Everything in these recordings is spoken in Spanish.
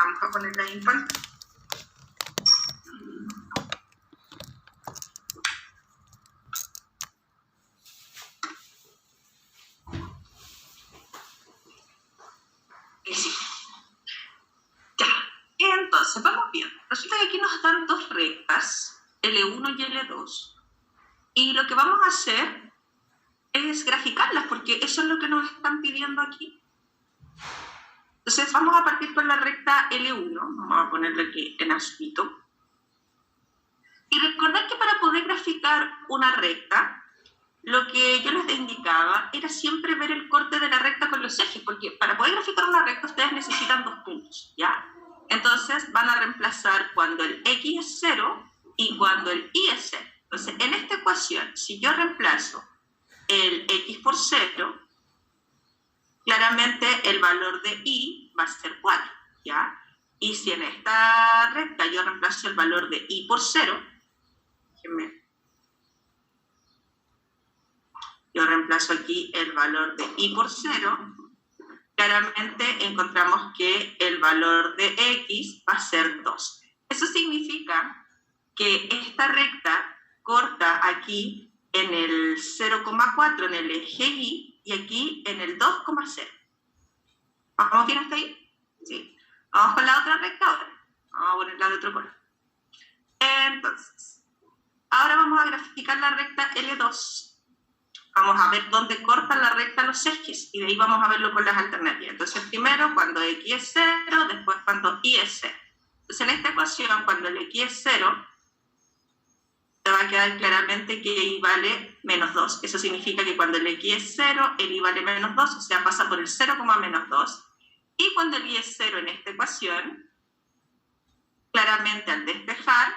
vamos a poner la impar. Y sí. Ya, entonces vamos bien. Resulta que aquí nos dan dos rectas, L1 y L2, y lo que vamos a hacer es graficarlas, porque eso es lo que nos están pidiendo aquí. Entonces vamos a partir con la recta L1, vamos a ponerle aquí en azulito. Y recordar que para poder graficar una recta, lo que yo les indicaba era siempre ver el corte de la recta con los ejes, porque para poder graficar una recta ustedes necesitan dos puntos, ¿ya? Entonces van a reemplazar cuando el X es 0 y cuando el Y es 0. Entonces en esta ecuación, si yo reemplazo el X por 0, claramente el valor de Y va a ser 4, ¿ya? Y si en esta recta yo reemplazo el valor de Y por 0, yo reemplazo aquí el valor de Y por 0, claramente encontramos que el valor de X va a ser 2. Eso significa que esta recta corta aquí en el 0,4 en el eje Y y aquí en el 2,0. ¿Vamos bien hasta ahí? Sí. Vamos con la otra recta ahora. Vamos a ponerla de otro color. Entonces, ahora vamos a graficar la recta L2. Vamos a ver dónde corta la recta los ejes y de ahí vamos a verlo con las alternativas. Entonces, primero cuando X es 0, después cuando Y es 0. Entonces, en esta ecuación, cuando el X es 0, te va a quedar claramente que Y vale menos 2. Eso significa que cuando el X es 0, el Y vale menos 2, o sea, pasa por el 0, menos 2. Y cuando el Y es 0 en esta ecuación, claramente al despejar,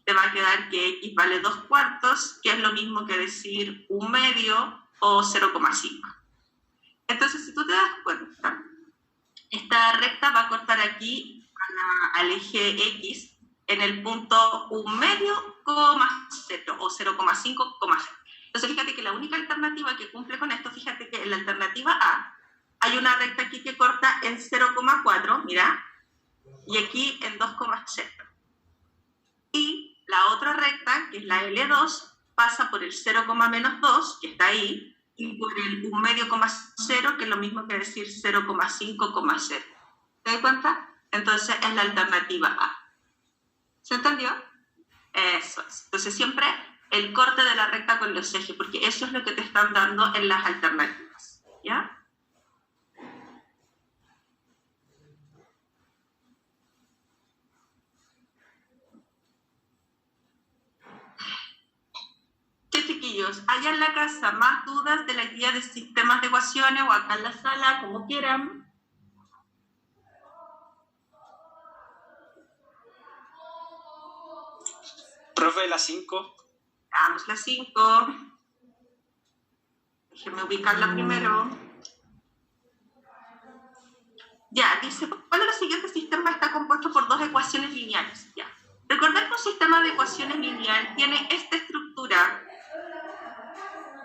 te va a quedar que X vale 2/4, que es lo mismo que decir 1/2 o 0,5. Entonces, si tú te das cuenta, esta recta va a cortar aquí al eje X en el punto 1/2, 0 o 0,5, 0. Entonces, fíjate que la única alternativa que cumple con esto, fíjate que en la alternativa A hay una recta aquí que corta en 0,4, mira, y aquí en 2,0. Y la otra recta, que es la L2, pasa por el 0,-2, que está ahí, y por el 1/2,0, que es lo mismo que decir 0,5, 0. ¿Te das cuenta? Entonces es la alternativa A. ¿Se entendió? Eso es. Entonces siempre el corte de la recta con los ejes, porque eso es lo que te están dando en las alternativas. ¿Ya? Chiquillos, allá en la casa, más dudas de la guía de sistemas de ecuaciones o acá en la sala, como quieran. Profe, la 5. Vamos, la 5. Déjenme ubicarla primero. Ya, dice, ¿cuál de los siguientes sistemas está compuesto por dos ecuaciones lineales? Ya. Recordar que un sistema de ecuaciones lineal tiene esta estructura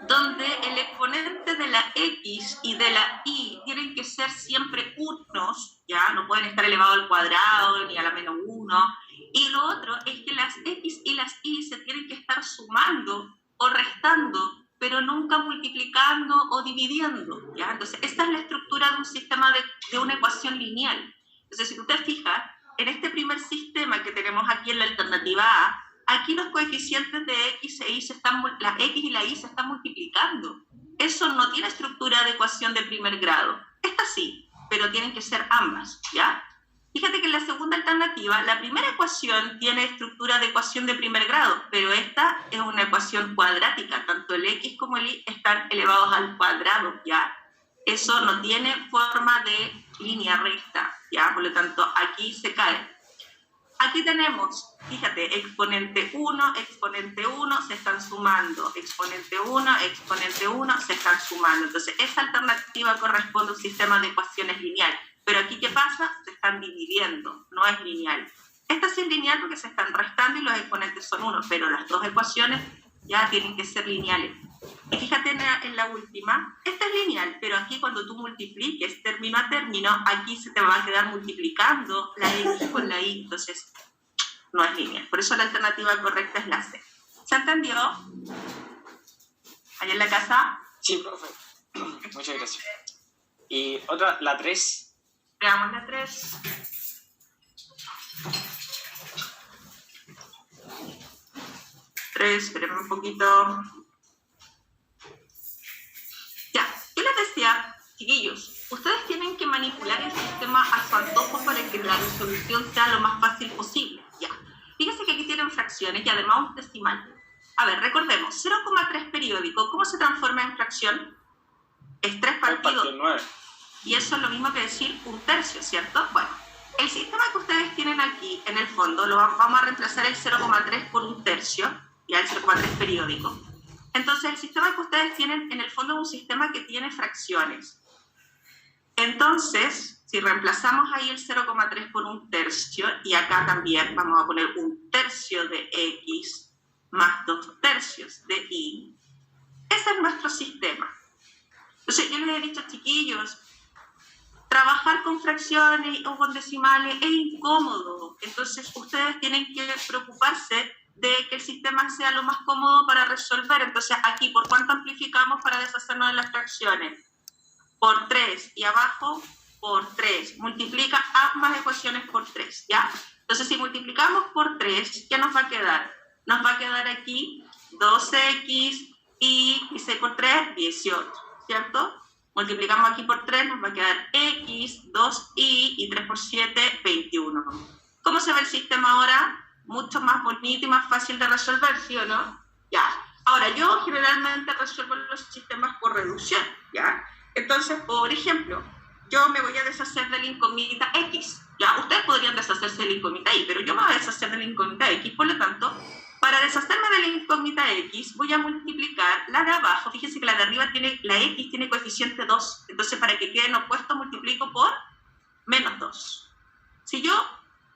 donde el exponente de la X y de la Y tienen que ser siempre unos, ya, no pueden estar elevados al cuadrado ni a la menos 1. Y lo otro es que las X y las Y se tienen que estar sumando o restando, pero nunca multiplicando o dividiendo, ¿ya? Entonces, esta es la estructura de un sistema de una ecuación lineal. Entonces, si tú te fijas, en este primer sistema que tenemos aquí en la alternativa A, aquí los coeficientes de X e Y la X y la Y se están multiplicando. Eso no tiene estructura de ecuación de primer grado. Esta sí, pero tienen que ser ambas, ¿ya? Fíjate que en la segunda alternativa, la primera ecuación tiene estructura de ecuación de primer grado, pero esta es una ecuación cuadrática. Tanto el X como el Y están elevados al cuadrado, ¿ya? Eso no tiene forma de línea recta, ¿ya? Por lo tanto, aquí se cae. Aquí tenemos, fíjate, exponente 1, se están sumando. Exponente 1, se están sumando. Entonces, esta alternativa corresponde a un sistema de ecuaciones lineal. Pero aquí, ¿qué pasa? Se están dividiendo, no es lineal. Esta sí es lineal porque se están restando y los exponentes son 1, pero las dos ecuaciones ya tienen que ser lineales. Y fíjate en la última, esta es lineal, pero aquí cuando tú multipliques término a término, aquí se te va a quedar multiplicando la X con la Y, entonces no es lineal. Por eso la alternativa correcta es la C. ¿Se entendió? ¿Allá en la casa? Sí, profe. Muchas gracias. Y otra, la 3. Veamos la 3. Espérenme un poquito. Ya, yo les decía, chiquillos, ustedes tienen que manipular el sistema a su antojo para que la resolución sea lo más fácil posible. Ya. Fíjense que aquí tienen fracciones y además un decimal. A ver, recordemos, 0,3 periódico, ¿cómo se transforma en fracción? Es 3 partido 9. Y eso es lo mismo que decir un tercio, ¿cierto? Bueno, el sistema que ustedes tienen aquí, en el fondo, vamos a reemplazar el 0,3 por un tercio, ya el 0,3 periódico. Entonces, el sistema que ustedes tienen, en el fondo, es un sistema que tiene fracciones. Entonces, si reemplazamos ahí el 0,3 por un tercio, y acá también vamos a poner un tercio de X más 2 tercios de Y, ese es nuestro sistema. Entonces, yo les he dicho, chiquillos, trabajar con fracciones o con decimales es incómodo. Entonces, ustedes tienen que preocuparse de que el sistema sea lo más cómodo para resolver. Entonces, aquí, ¿por cuánto amplificamos para deshacernos de las fracciones? Por 3. Y abajo, por 3. Multiplica ambas ecuaciones por 3, ¿ya? Entonces, si multiplicamos por 3, ¿qué nos va a quedar? Nos va a quedar aquí 12x y 6 por 3, 18, ¿cierto? Multiplicamos aquí por 3, nos va a quedar x, 2y y 3 por 7, 21. ¿Cómo se ve el sistema ahora? Mucho más bonito y más fácil de resolver, ¿sí o no? Ya. Ahora, yo generalmente resuelvo los sistemas por reducción, ¿ya? Entonces, por ejemplo, yo me voy a deshacer de la incógnita x, ¿ya? Ustedes podrían deshacerse de la incógnita y, pero yo me voy a deshacer de la incógnita x, por lo tanto, para deshacerme de la incógnita x, voy a multiplicar la de abajo. Fíjense que la de arriba tiene, la x tiene coeficiente 2. Entonces, para que queden opuestos, multiplico por menos 2. Si yo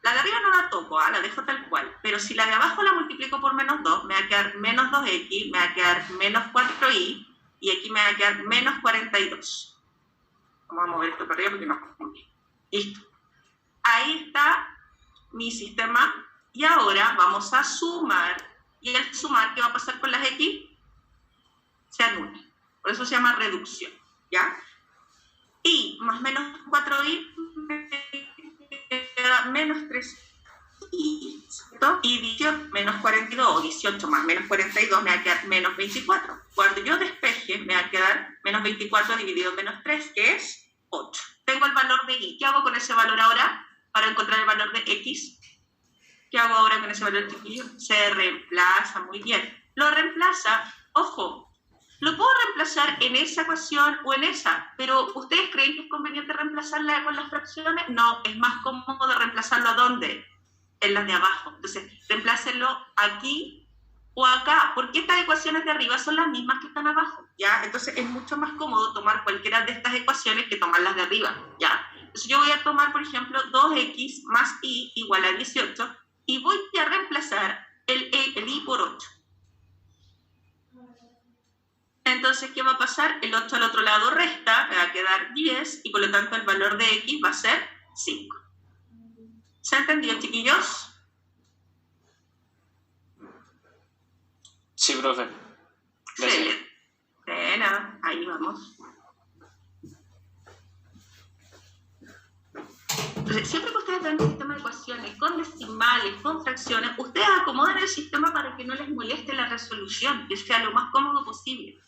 la de arriba no la toco, la dejo tal cual. Pero si la de abajo la multiplico por menos 2, me va a quedar menos 2x, me va a quedar menos 4y, y aquí me va a quedar menos 42. Vamos a mover esto para arriba porque no confundí. Listo. Ahí está mi sistema. Y ahora vamos a sumar. Y al sumar, ¿qué va a pasar con las X? Se anula. Por eso se llama reducción. ¿Ya? Y más menos 4y me queda menos 3y. ¿Cierto? Y 18 menos 42, o 18 más menos 42 me va a quedar menos 24. Cuando yo despeje, me va a quedar menos 24 dividido en menos 3, que es 8. Tengo el valor de y. ¿Qué hago con ese valor ahora para encontrar el valor de x? ¿Qué hago ahora con ese valor, chiquillo? Se reemplaza, muy bien. Lo reemplaza, ojo, lo puedo reemplazar en esa ecuación o en esa, pero ¿ustedes creen que es conveniente reemplazarla con las fracciones? No, es más cómodo reemplazarlo ¿a dónde? En las de abajo. Entonces, reemplácenlo aquí o acá, porque estas ecuaciones de arriba son las mismas que están abajo, ¿ya? Entonces, es mucho más cómodo tomar cualquiera de estas ecuaciones que tomar las de arriba, ¿ya? Entonces, yo voy a tomar, por ejemplo, 2x más y igual a 18, y voy a reemplazar el y por 8. Entonces, ¿qué va a pasar? El 8 al otro lado resta, me va a quedar 10, y por lo tanto el valor de x va a ser 5. ¿Se ha entendido, chiquillos? Sí, profe. Excelente. Bueno, ahí vamos. Entonces, siempre que ustedes ven un sistema de ecuaciones con decimales, con fracciones, ustedes acomodan el sistema para que no les moleste la resolución, que sea lo más cómodo posible.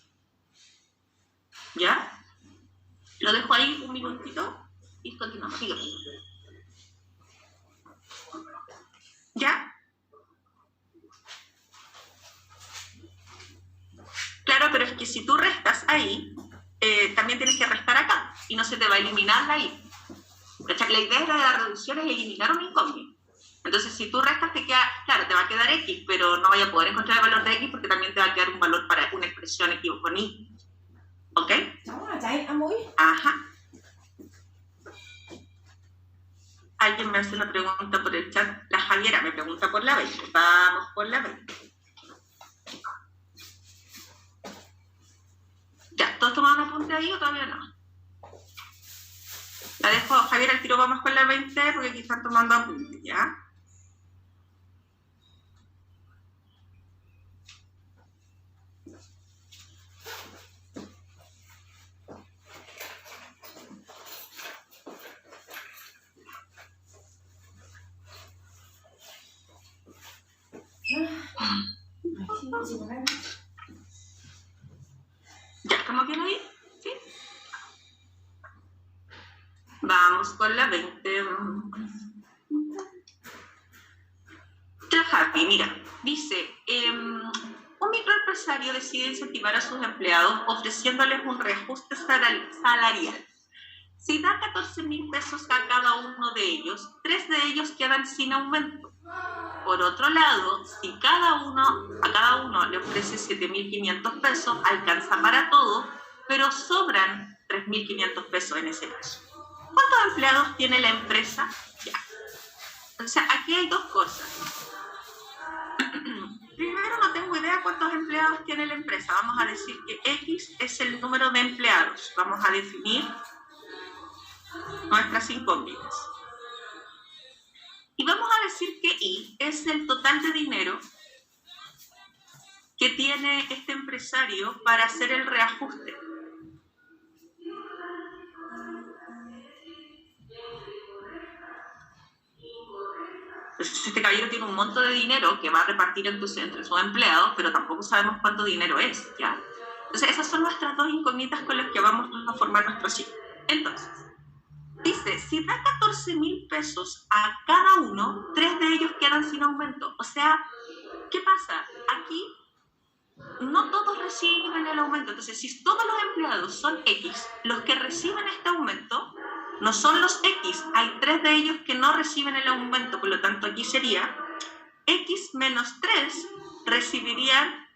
¿Ya? Lo dejo ahí un minutito y continuamos. ¿Ya? Claro, pero es que si tú restas ahí, también tienes que restar acá y no se te va a eliminar la y. La idea de la reducción es eliminar un incógnito. Entonces, si tú restas, te queda, claro, te va a quedar x, pero no vaya a poder encontrar el valor de x porque también te va a quedar un valor para una expresión equivocada con y. ¿Ok? Ajá. Alguien me hace una pregunta por el chat. La Javiera me pregunta por la 20. Vamos por la 20. ¿Todos tomaron apunte ahí o todavía no? La dejo, Javier, al tiro vamos con la 20 porque aquí están tomando apunte, ¿ya? ¿Ya estamos bien ahí? ¿Sí? Vamos con la 20. Ya, Javi, mira, dice, un microempresario decide incentivar a sus empleados ofreciéndoles un reajuste salarial. Si da 14.000 pesos a cada uno de ellos, 3 de ellos quedan sin aumento. Por otro lado, si a cada uno le ofrece 7.500 pesos, alcanza para todo, pero sobran 3.500 pesos en ese caso. ¿Cuántos empleados tiene la empresa? Ya. O sea, aquí hay dos cosas. Primero, no tengo idea cuántos empleados tiene la empresa. Vamos a decir que X es el número de empleados. Vamos a definir nuestras incógnitas. Y vamos a decir que Y es el total de dinero que tiene este empresario para hacer el reajuste. Entonces, este caballero tiene un monto de dinero que va a repartir entre sus empleados, pero tampoco sabemos cuánto dinero es, ¿ya? Entonces, esas son nuestras dos incógnitas con las que vamos a formar nuestro ciclo. Entonces, dice, si da 14.000 pesos a cada uno, 3 de ellos quedan sin aumento. O sea, ¿qué pasa? Aquí no todos reciben el aumento. Entonces, si todos los empleados son X, los que reciben este aumento no son los X. Hay 3 de ellos que no reciben el aumento. Por lo tanto, aquí sería X menos 3 recibirían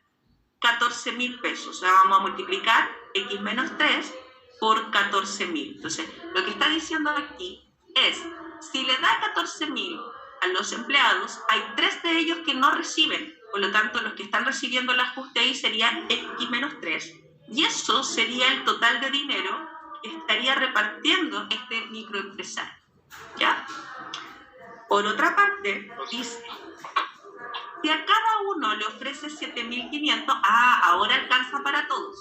14.000 pesos. O sea, vamos a multiplicar X menos 3 por 14.000. Entonces, lo que está diciendo aquí es, si le da 14.000 a los empleados, hay 3 de ellos que no reciben. Por lo tanto, los que están recibiendo el ajuste ahí serían X menos 3. Y eso sería el total de dinero que estaría repartiendo este microempresario. ¿Ya? Por otra parte, dice, si a cada uno le ofrece 7.500, ahora alcanza para todos.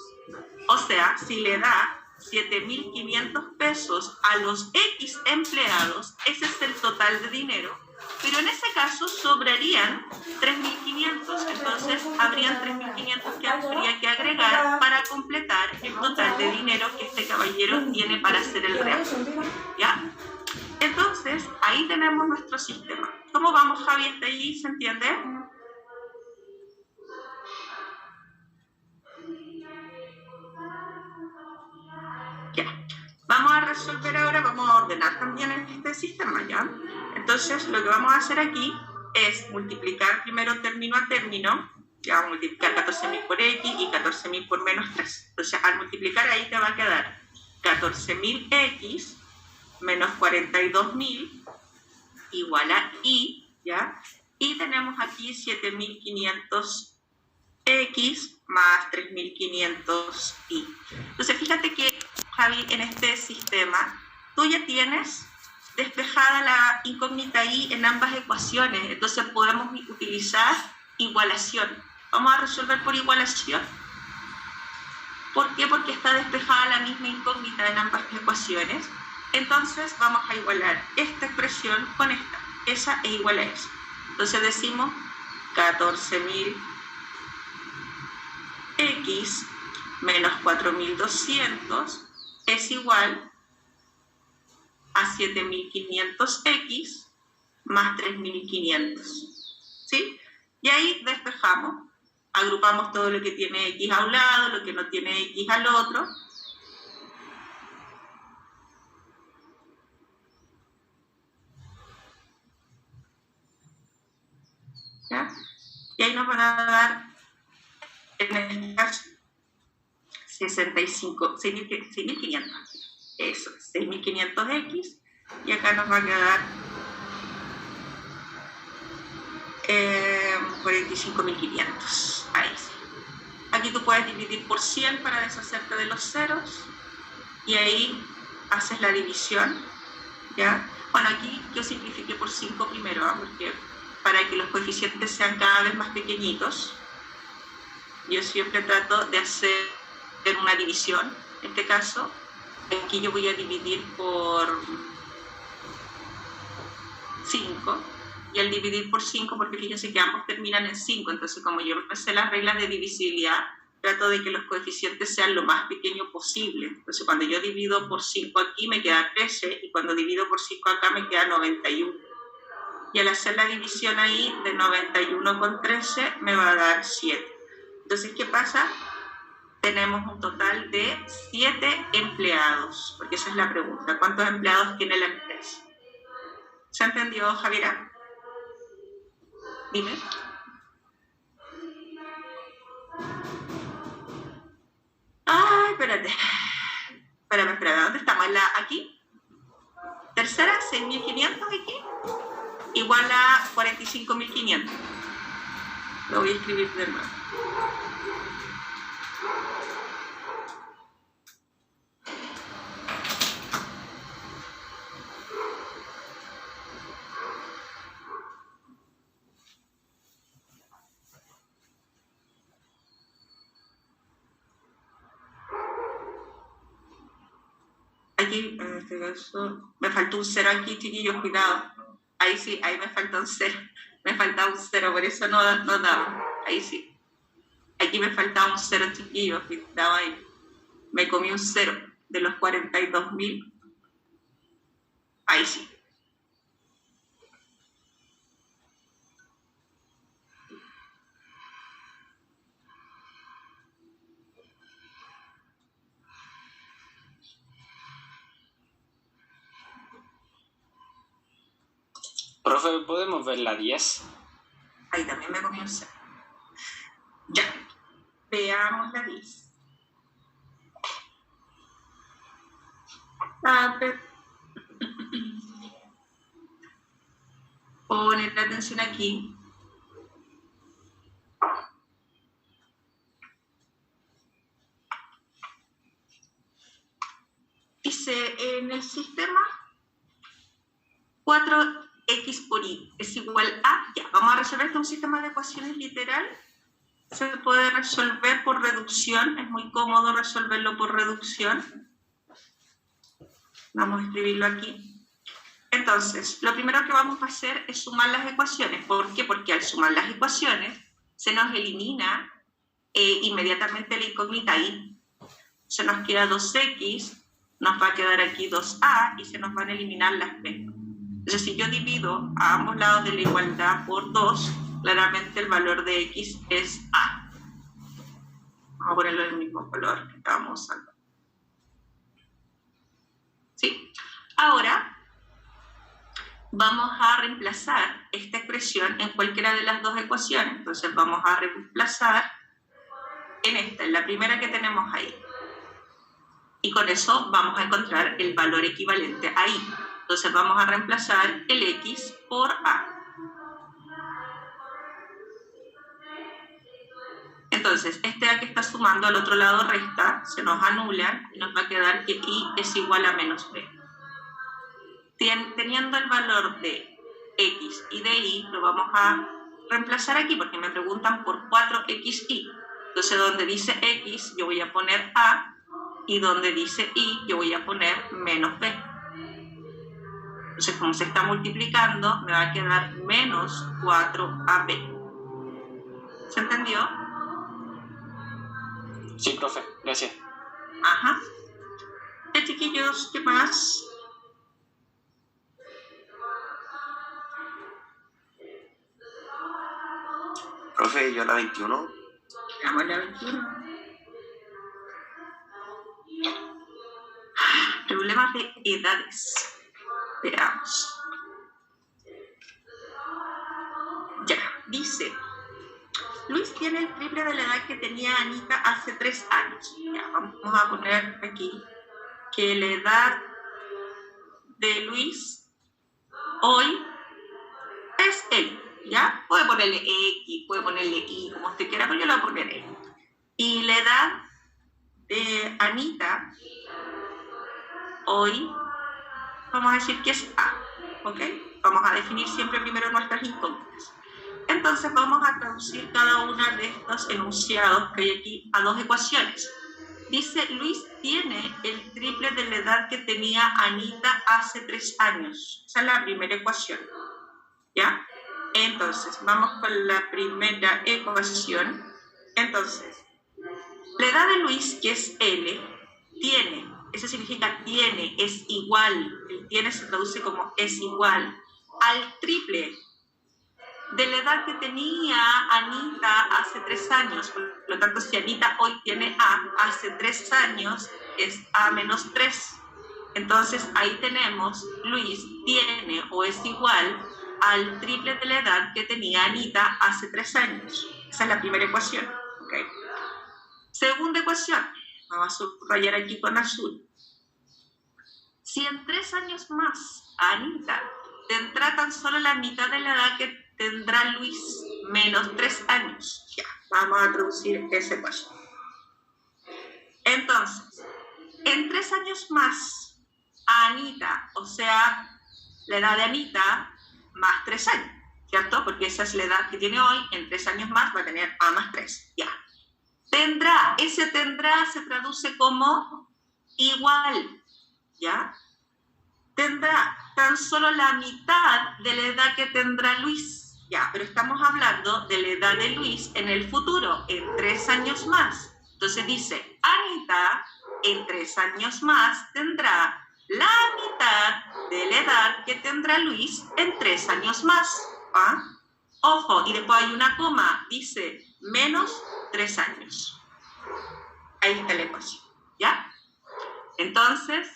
O sea, si le da 7.500 pesos a los X empleados, ese es el total de dinero, pero en ese caso sobrarían 3.500, entonces habrían 3.500 que habría que agregar para completar el total de dinero que este caballero tiene para hacer el reajuste, ¿ya? Entonces, ahí tenemos nuestro sistema. ¿Cómo vamos, Javi? ¿Está ahí? ¿Se entiende? Ya. Vamos a resolver ahora, vamos a ordenar también este sistema, ¿ya? Entonces, lo que vamos a hacer aquí es multiplicar primero término a término, ya vamos a multiplicar 14.000 por X y 14.000 por menos 3. Entonces, al multiplicar ahí te va a quedar 14.000X menos 42.000 igual a Y, ¿ya? Y tenemos aquí 7.500X más 3.500Y. Entonces, fíjate que, Javi, en este sistema, tú ya tienes despejada la incógnita Y en ambas ecuaciones. Entonces, podemos utilizar igualación. Vamos a resolver por igualación. ¿Por qué? Porque está despejada la misma incógnita en ambas ecuaciones. Entonces, vamos a igualar esta expresión con esta. Esa es igual a esa. Entonces, decimos 14.000X menos 4.200 es igual a 7.500X más 3.500. ¿Sí? Y ahí despejamos, agrupamos todo lo que tiene X a un lado, lo que no tiene X al otro. ¿Ya? Y ahí nos van a dar, en este caso, 6.500. Eso, 6.500X. Y acá nos va a quedar 45.500. Ahí sí. Aquí tú puedes dividir por 100 para deshacerte de los ceros y ahí haces la división, ¿ya? Bueno, aquí yo simplifiqué por 5 primero, ¿eh? Porque para que los coeficientes sean cada vez más pequeñitos, yo siempre trato de hacer una división. En este caso, aquí yo voy a dividir por 5, y al dividir por 5, porque fíjense que ambos terminan en 5, entonces como yo me sé las reglas de divisibilidad, trato de que los coeficientes sean lo más pequeño posible. Entonces cuando yo divido por 5 aquí me queda 13, y cuando divido por 5 acá me queda 91. Y al hacer la división ahí de 91 con 13 me va a dar 7. Entonces, ¿qué pasa? Tenemos un total de 7 empleados, porque esa es la pregunta. ¿Cuántos empleados tiene la empresa? ¿Se entendió, Javiera? Dime. Ay, espérate. Espérame. ¿Dónde estamos? ¿Aquí? Tercera, 6.500 aquí, igual a 45.500. Lo voy a escribir de nuevo. Aquí, en este caso, me faltó un 0 aquí, chiquillos, cuidado. Ahí sí, ahí me faltó un 0. Me faltaba un 0, por eso no daba. Ahí sí. Aquí me faltaba un 0, chiquillos, cuidado ahí. Me comí un 0 de los 42.000. Ahí sí. Profe, ¿podemos ver la 10? Ahí también me comí un 0. Ya. Veamos la 10. Poner la atención aquí. Dice, en el sistema 4x por y es igual a... Ya, vamos a resolver este un sistema de ecuaciones literal. Se puede resolver por reducción, es muy cómodo resolverlo por reducción. Vamos a escribirlo aquí. Entonces, lo primero que vamos a hacer es sumar las ecuaciones. ¿Por qué? Porque al sumar las ecuaciones se nos elimina inmediatamente la incógnita y. Se nos queda 2x, nos va a quedar aquí 2a y se nos van a eliminar las b. Entonces, si yo divido a ambos lados de la igualdad por 2, claramente el valor de x es a. Vamos a ponerlo del mismo color que estábamos usando. ¿Sí? Ahora vamos a reemplazar esta expresión en cualquiera de las dos ecuaciones. Entonces vamos a reemplazar en esta, en la primera que tenemos ahí. Y con eso vamos a encontrar el valor equivalente a y. Entonces vamos a reemplazar el x por a. Entonces, este a que está sumando al otro lado resta, se nos anula y nos va a quedar que y es igual a menos b. Teniendo el valor de x y de y, lo vamos a reemplazar aquí porque me preguntan por 4xy. Entonces, donde dice x, yo voy a poner a, y donde dice y, yo voy a poner menos b. Entonces, como se está multiplicando, me va a quedar menos 4ab. ¿Se entendió? Sí, profe, gracias. Ajá. Chiquillos, ¿qué más? Profe, yo la 21. Veamos la 21. Problemas de edades. Veamos. Ya, dice, Luis tiene el triple de la edad que tenía Anita hace 3 años. Ya, vamos a poner aquí que la edad de Luis hoy es él, ¿ya? Puede ponerle X, puede ponerle Y, como usted quiera, pero yo le voy a poner él. Y la edad de Anita, hoy, vamos a decir que es A, ¿ok? Vamos a definir siempre primero nuestras incógnitas. Entonces vamos a traducir cada una de estos enunciados que hay aquí a dos ecuaciones. Dice, Luis tiene el triple de la edad que tenía Anita hace 3 años. Esa es la primera ecuación, ¿ya? Entonces, vamos con la primera ecuación. Entonces, la edad de Luis, que es L, tiene, eso significa tiene, es igual. El tiene se traduce como es igual al triple de la edad que tenía Anita hace 3 años. Por lo tanto, si Anita hoy tiene A, hace 3 años es A menos 3. Entonces, ahí tenemos, Luis tiene o es igual al triple de la edad que tenía Anita hace 3 años. Esa es la primera ecuación. ¿Okay? Segunda ecuación, vamos a subrayar aquí con azul. Si en 3 años más Anita tendrá tan solo la mitad de la edad que tendrá Luis, menos 3 años. Ya, vamos a traducir esa ecuación. Entonces, en 3 años más a Anita, o sea, la edad de Anita más 3 años, ¿cierto? Porque esa es la edad que tiene hoy, en 3 años más va a tener A más 3, ya. Tendrá, ese tendrá se traduce como igual, ¿ya? Tendrá tan solo la mitad de la edad que tendrá Luis, ya, pero estamos hablando de la edad de Luis en el futuro, en 3 años más. Entonces dice, Anita en 3 años más tendrá la mitad de la edad que tendrá Luis en 3 años más. ¿Ah? Ojo, y después hay una coma, dice menos 3 años. Ahí está la ecuación, ¿ya? Entonces,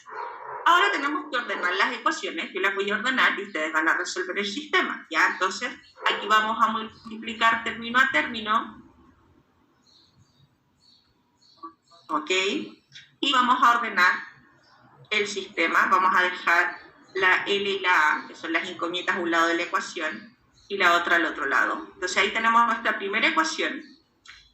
ahora tenemos que ordenar las ecuaciones. Yo las voy a ordenar y ustedes van a resolver el sistema, ¿ya? Entonces, aquí vamos a multiplicar término a término. ¿Ok? Y vamos a ordenar el sistema. Vamos a dejar la L y la A, que son las incógnitas a un lado de la ecuación, y la otra al otro lado. Entonces, ahí tenemos nuestra primera ecuación.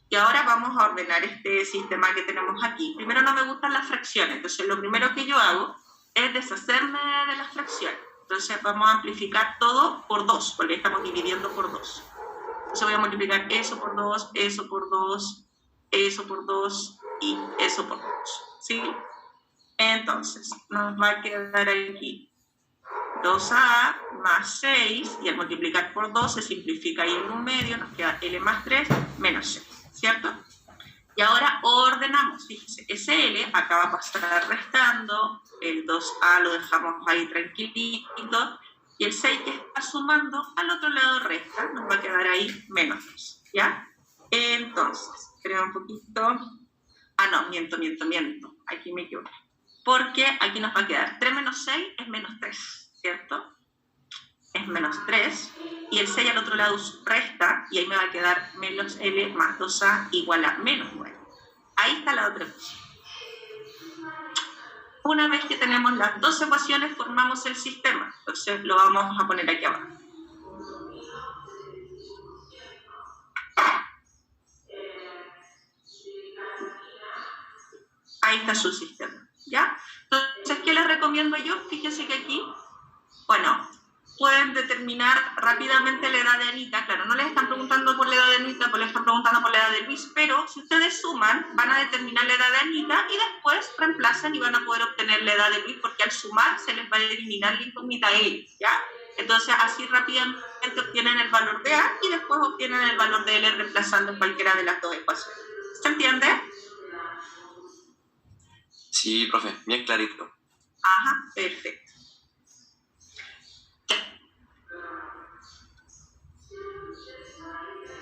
Y ahora vamos a ordenar este sistema que tenemos aquí. Primero, no me gustan las fracciones. Entonces, lo primero que yo hago es deshacerme de las fracciones. Entonces vamos a amplificar todo por 2, porque estamos dividiendo por 2. Entonces voy a multiplicar eso por 2, eso por 2, eso por 2 y eso por 2. ¿Sí? Entonces nos va a quedar aquí 2A más 6, y al multiplicar por 2 se simplifica ahí en un medio, nos queda L más 3 menos 6, ¿cierto? Y ahora ordenamos, fíjense, ese L acá va a pasar restando, el 2A lo dejamos ahí tranquilito, y el 6 que está sumando al otro lado resta, nos va a quedar ahí menos 2, ¿ya? Entonces, creo un poquito, miento, aquí me equivoqué, porque aquí nos va a quedar 3 menos 6 es menos 3, ¿cierto? Es menos 3, y el 6 al otro lado resta, y ahí me va a quedar menos L más 2A igual a menos 9. Ahí está la otra ecuación. Una vez que tenemos las dos ecuaciones, formamos el sistema. Entonces lo vamos a poner aquí abajo. Ahí está su sistema, ¿ya? Entonces, ¿qué les recomiendo yo? Fíjense que aquí, bueno, pueden determinar rápidamente la edad de Anita. Claro, no les están preguntando por la edad de Anita, pues les están preguntando por la edad de Luis, pero si ustedes suman, van a determinar la edad de Anita y después reemplazan y van a poder obtener la edad de Luis, porque al sumar se les va a eliminar la incógnita a él, ¿ya? Entonces, así rápidamente obtienen el valor de A y después obtienen el valor de L reemplazando cualquiera de las dos ecuaciones. ¿Se entiende? Sí, profe, bien clarito. Ajá, perfecto.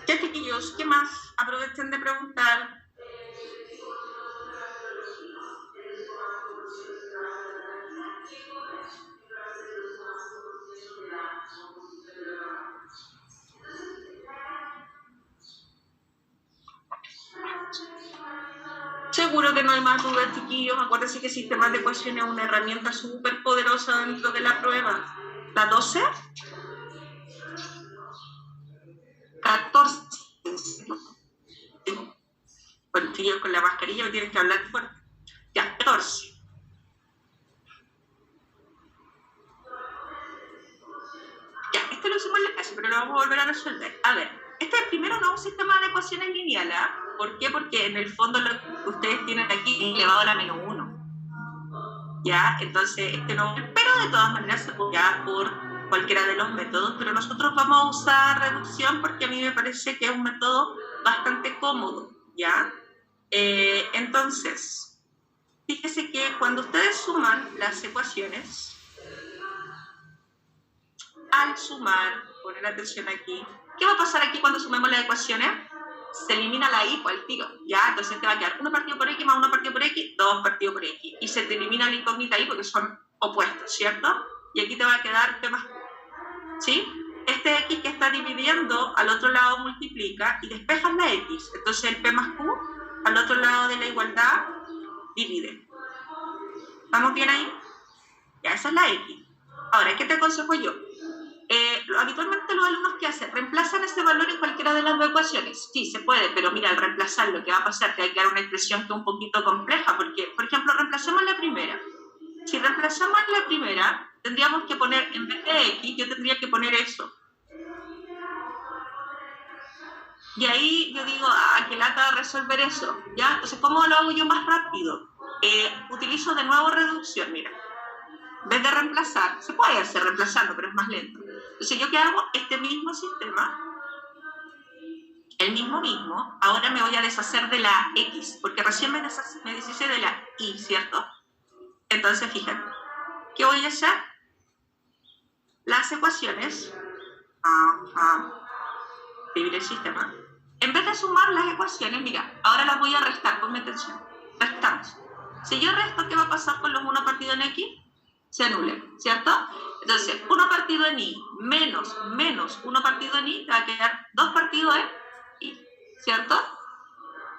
Ya, chiquillos, ¿qué más? Aprovechen de preguntar. Seguro que no hay más dudas, chiquillos. Acuérdense que sistemas de ecuaciones es una herramienta súper poderosa dentro de la prueba. ¿La 12? 14. Bueno, chiquillos con la mascarilla me tienen que hablar fuerte. Ya, 14. Ya, esto lo hicimos en la clase, pero lo vamos a volver a resolver. A ver, este primero no es un sistema de ecuaciones lineal, ¿ah? ¿Por qué? Porque en el fondo lo que ustedes tienen aquí es elevado a la menos 1. ¿Ya? Entonces, este no, pero de todas maneras se puede ya por cualquiera de los métodos, pero nosotros vamos a usar reducción porque a mí me parece que es un método bastante cómodo, ¿ya? Entonces, fíjese que cuando ustedes suman las ecuaciones, al sumar, poner atención aquí, ¿qué va a pasar aquí cuando sumemos las ecuaciones? Se elimina la y al tiro, ¿ya? Entonces te va a quedar 1 partido por x más 1 partido por x, 2 partido por x, y se te elimina la incógnita y porque son opuestos, ¿cierto? Y aquí te va a quedar p más q, ¿sí? Este x que está dividiendo al otro lado multiplica y despejas la x, entonces el p más q al otro lado de la igualdad divide. ¿Estamos bien ahí? Ya, esa es la x. Ahora, ¿qué te aconsejo yo? Habitualmente los alumnos, ¿qué hacen? Reemplazan ese valor en cualquiera de las dos ecuaciones. Sí, se puede, pero mira, al reemplazar lo que va a pasar, te va a quedar una expresión que es un poquito compleja, porque, por ejemplo, reemplazamos la primera. Si reemplazamos la primera, tendríamos que poner, en vez de x, yo tendría que poner eso. Y ahí yo digo, qué lata resolver eso, ¿ya? Entonces, ¿cómo lo hago yo más rápido? Utilizo de nuevo reducción, mira. En vez de reemplazar, se puede hacer reemplazando, pero es más lento. Entonces, ¿yo qué hago? Este mismo sistema, el mismo, ahora me voy a deshacer de la x, porque recién me deshice de la y, ¿cierto? Entonces, fíjate, ¿qué voy a hacer? Las ecuaciones, dividir el sistema, en vez de sumar las ecuaciones, mira, ahora las voy a restar, ponme atención, restamos. Si yo resto, ¿qué va a pasar con los 1 partido en x? Se anulen, ¿cierto? Entonces, 1 partido en y menos 1 partido en y, te va a quedar 2 partidos en y, ¿cierto?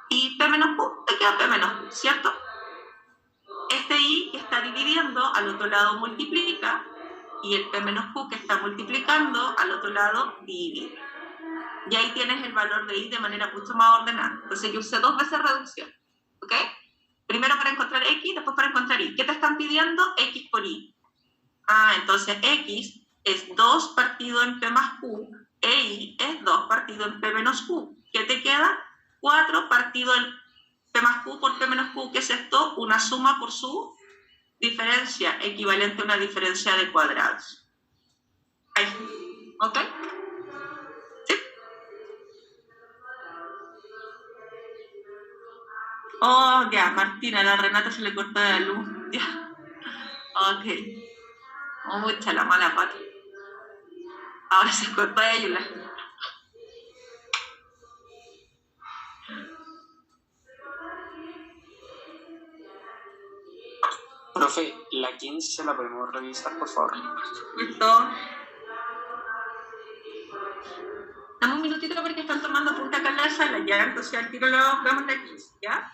Y p menos q, te queda p menos q, ¿cierto? Este y que está dividiendo, al otro lado multiplica, y el p menos q que está multiplicando, al otro lado divide. Y ahí tienes el valor de y de manera mucho más ordenada. Entonces, yo usé 2 veces reducción, ¿ok? Primero para encontrar x, después para encontrar y. ¿Qué te están pidiendo? X por y. Entonces x es 2 partido en p más q, e y es 2 partido en p menos q. ¿Qué te queda? 4 partido en p más q por p menos q. ¿Qué es esto? Una suma por su diferencia, equivalente a una diferencia de cuadrados. Ahí, ¿ok? ¿Sí? Oh, ya, Martina, a la Renata se le corta la luz. Ya. Ok. Mucha la mala pata. Ahora se cortó de ayuda. Profe, la 15 la podemos revisar, por favor. Listo. Dame un minutito porque están tomando punta acá en la sala, ¿ya? Entonces al tiro lo vamos la 15, ¿ya?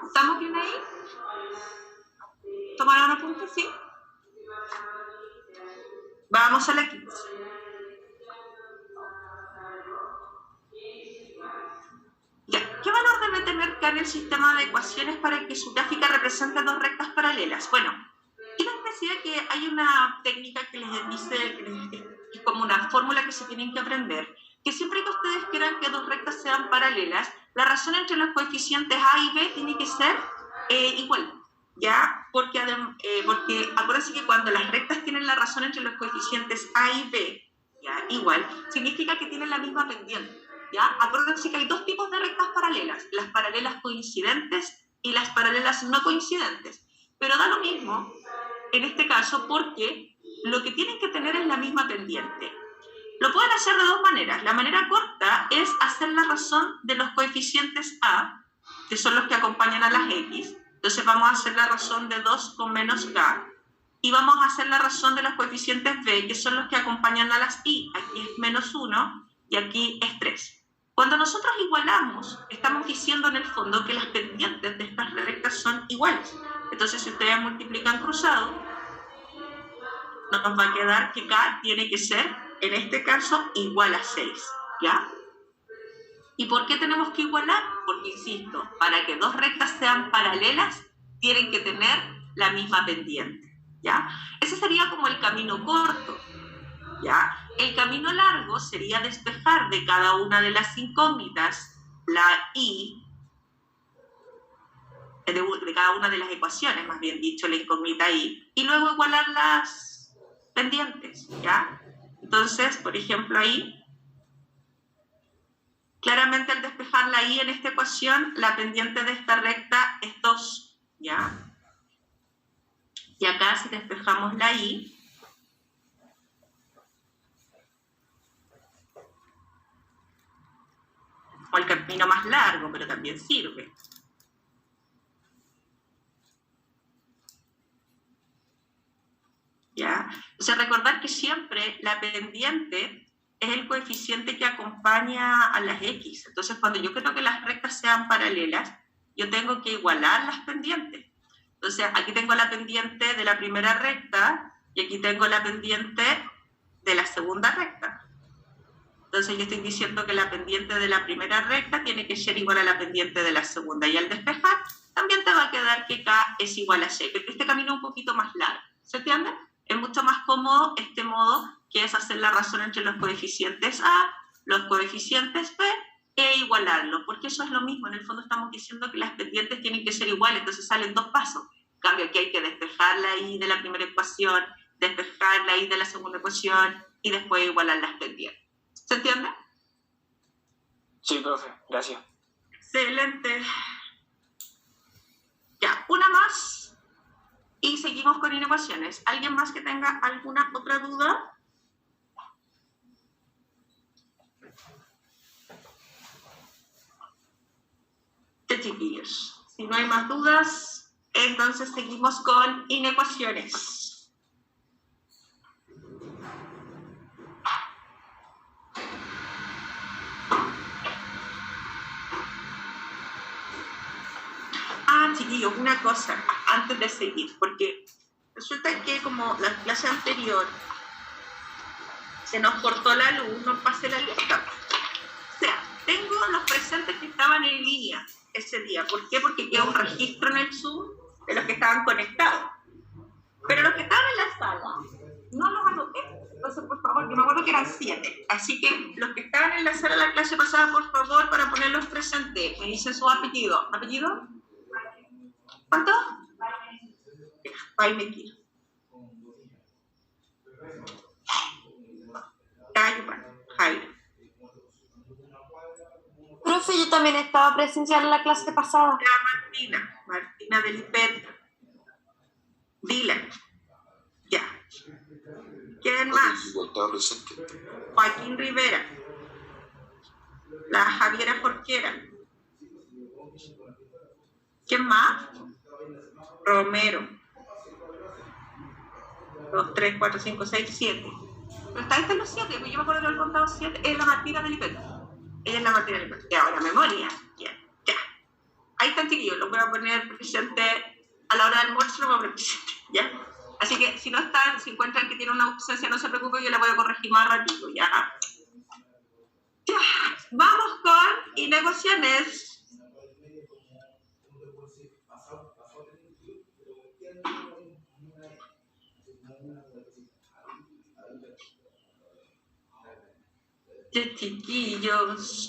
¿Estamos bien ahí? ¿Tomaron apuntes? Sí. Vamos a la 15. Ya. ¿Qué valor debe tener K en el sistema de ecuaciones para que su gráfica represente dos rectas paralelas? Bueno, yo les decía que hay una técnica que les dice, que es como una fórmula que se tienen que aprender, que siempre que ustedes quieran que dos rectas sean paralelas, la razón entre los coeficientes A y B tiene que ser igual, ¿ya? Porque acuérdense que cuando las rectas tienen la razón entre los coeficientes A y B, ¿ya? Igual, significa que tienen la misma pendiente, ¿ya? Acuérdense que hay dos tipos de rectas paralelas, las paralelas coincidentes y las paralelas no coincidentes, pero da lo mismo en este caso porque lo que tienen que tener es la misma pendiente. Lo pueden hacer de dos maneras. La manera corta es hacer la razón de los coeficientes A, que son los que acompañan a las X. Entonces vamos a hacer la razón de 2 con menos K. Y vamos a hacer la razón de los coeficientes B, que son los que acompañan a las Y. Aquí es menos 1 y aquí es 3. Cuando nosotros igualamos, estamos diciendo en el fondo que las pendientes de estas rectas son iguales. Entonces, si ustedes multiplican cruzado, nos va a quedar que K tiene que ser, en este caso, igual a 6, ¿ya? ¿Y por qué tenemos que igualar? Porque, insisto, para que dos rectas sean paralelas, tienen que tener la misma pendiente, ¿ya? Ese sería como el camino corto, ¿ya? El camino largo sería despejar de cada una de las incógnitas la I, de cada una de las ecuaciones, más bien dicho, la incógnita I, y luego igualar las pendientes, ¿ya? Entonces, por ejemplo, ahí, claramente al despejar la I en esta ecuación, la pendiente de esta recta es 2, ¿ya? Y acá si despejamos la I, o el camino más largo, pero también sirve. ¿Ya? Entonces recordar que siempre la pendiente es el coeficiente que acompaña a las X. Entonces cuando yo quiero que las rectas sean paralelas, yo tengo que igualar las pendientes. Entonces aquí tengo la pendiente de la primera recta y aquí tengo la pendiente de la segunda recta. Entonces yo estoy diciendo que la pendiente de la primera recta tiene que ser igual a la pendiente de la segunda. Y al despejar, también te va a quedar que K es igual a 6. Pero este camino es un poquito más largo. ¿Se entiende? Es mucho más cómodo este modo, que es hacer la razón entre los coeficientes A, los coeficientes B, e igualarlos. Porque eso es lo mismo. En el fondo estamos diciendo que las pendientes tienen que ser iguales. Entonces salen dos pasos. En cambio, aquí hay que despejar la I de la primera ecuación, despejar la I de la segunda ecuación y después igualar las pendientes. ¿Se entiende? Sí, profe, gracias. Excelente. Ya, una más y seguimos con inecuaciones. ¿Alguien más que tenga alguna otra duda? De chiquillos. Si no hay más dudas, entonces seguimos con inecuaciones. Chiquillos, una cosa antes de seguir, porque resulta que como la clase anterior se nos cortó la luz, no pasé la lista. O sea, tengo los presentes que estaban en línea ese día. ¿Por qué? Porque queda un registro en el Zoom de los que estaban conectados. Pero los que estaban en la sala no los anoté. Entonces, por favor, yo me acuerdo que eran 7. Así que los que estaban en la sala de la clase pasada, por favor, para poner los presentes, me dicen su apellido. ¿Apellido? ¿Cuánto? Ahí me quiero. Jairo. Profe, yo también estaba presencial en la clase pasada. Martina del IPET. Dylan. Ya. ¿Quién más? Joaquín Rivera. La Javiera Jorquera. ¿Quién más? Romero. 2, 3, 4, 5, 6, 7. Pero está entre los 7, porque yo me acuerdo que había contado 7. Es la Martina del IPET. Ella es la Martina del IPET. Ya, ahora memoria. Ya. Ahí están, chiquillos. Lo voy a poner presente a la hora del almuerzo, lo voy a poner presente. ¿Ya? Así que si no están, si encuentran que tienen una ausencia, no se preocupen, yo la voy a corregir más ratito. Ya. Vamos con inecuaciones. Chiquillos.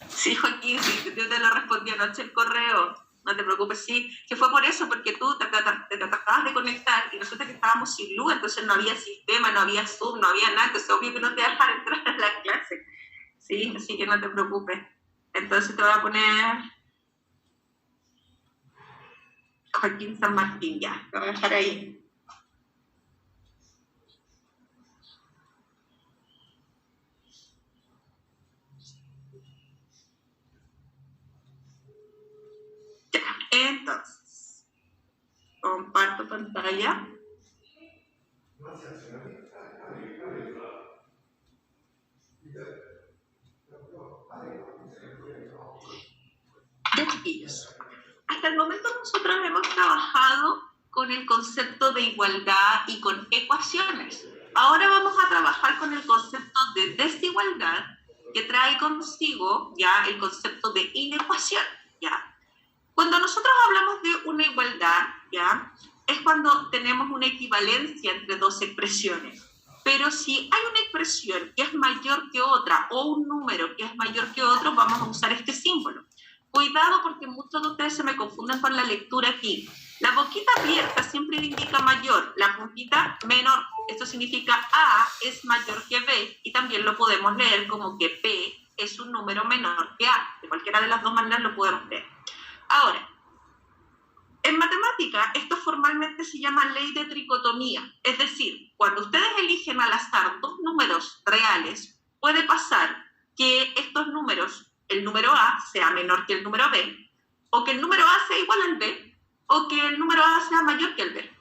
Sí, Joaquín, sí, yo te lo respondí anoche el correo. No te preocupes, sí, que fue por eso, porque tú te tratabas de conectar y resulta que estábamos sin luz, entonces no había sistema, no había Zoom, no había nada, entonces obvio que no te dejan entrar a la clase. Sí, así que no te preocupes. Entonces te voy a poner Joaquín San Martín, ya, te voy a dejar ahí. Comparto pantalla. Ya, chiquillos. Hasta el momento nosotros hemos trabajado con el concepto de igualdad y con ecuaciones. Ahora vamos a trabajar con el concepto de desigualdad, que trae consigo ya el concepto de inecuación, ¿ya? Cuando nosotros hablamos de una igualdad, ¿ya?, es cuando tenemos una equivalencia entre dos expresiones. Pero si hay una expresión que es mayor que otra o un número que es mayor que otro, vamos a usar este símbolo. Cuidado porque muchos de ustedes se me confunden con la lectura aquí. La boquita abierta siempre indica mayor, la puntita menor. Esto significa A es mayor que B y también lo podemos leer como que P es un número menor que A. De cualquiera de las dos maneras lo podemos leer. Ahora, en matemática esto formalmente se llama ley de tricotomía. Es decir, cuando ustedes eligen al azar dos números reales, puede pasar que estos números, el número A sea menor que el número B, o que el número A sea igual al B, o que el número A sea mayor que el B.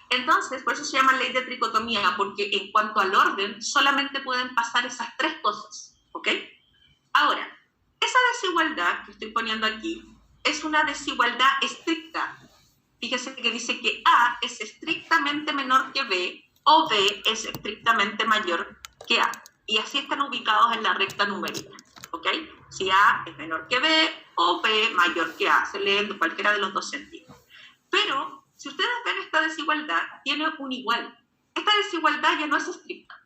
Entonces, por eso se llama ley de tricotomía, porque en cuanto al orden, solamente pueden pasar esas tres cosas, ¿ok? Ahora, esa desigualdad que estoy poniendo aquí es una desigualdad estricta. Fíjese que dice que A es estrictamente menor que B, o B es estrictamente mayor que A. Y así están ubicados en la recta numérica, ¿ok? Si A es menor que B o B mayor que A, se lee en cualquiera de los dos sentidos. Pero, si ustedes ven esta desigualdad, tiene un igual. Esta desigualdad ya no es estricta.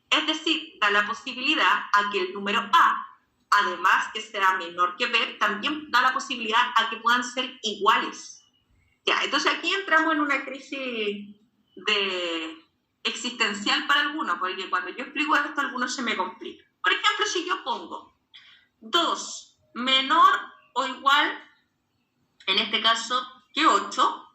Es decir, da la posibilidad a que el número A, además que sea menor que B, también da la posibilidad a que puedan ser iguales. Ya, entonces aquí entramos en una crisis existencial para algunos, porque cuando yo explico esto, algunos se me complica. Por ejemplo, si yo pongo 2 menor o igual, en este caso, que 8,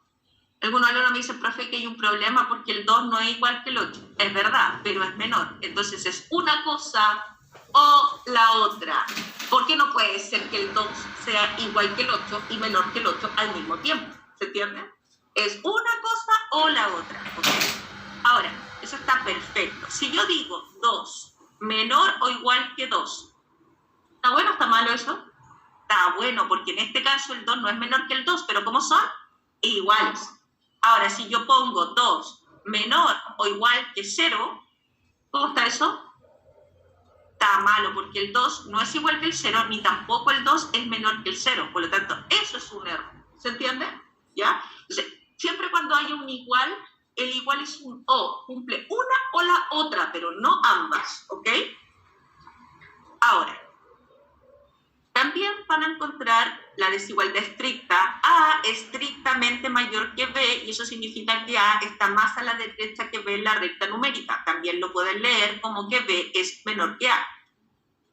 algunos alumnos me dicen, profe, que hay un problema porque el 2 no es igual que el 8. Es verdad, pero es menor. Entonces es una cosa o la otra. ¿Por qué no puede ser que el 2 sea igual que el 8 y menor que el 8 al mismo tiempo? ¿Se entiende? Es una cosa o la otra. ¿Okay? Ahora, eso está perfecto. Si yo digo 2 menor o igual que 2, ¿está bueno o está malo eso? Está bueno, porque en este caso el 2 no es menor que el 2, pero ¿cómo son? Iguales. Ahora, si yo pongo 2 menor o igual que 0, ¿cómo está eso? Está malo, porque el 2 no es igual que el 0, ni tampoco el 2 es menor que el 0. Por lo tanto, eso es un error. ¿Se entiende? ¿Ya? Entonces, siempre cuando haya un igual, el igual es un o. Cumple una o la otra, pero no ambas. ¿Ok? Ahora, también van a encontrar la desigualdad estricta. A es estrictamente mayor que B, y eso significa que A está más a la derecha que B en la recta numérica. También lo pueden leer como que B es menor que A.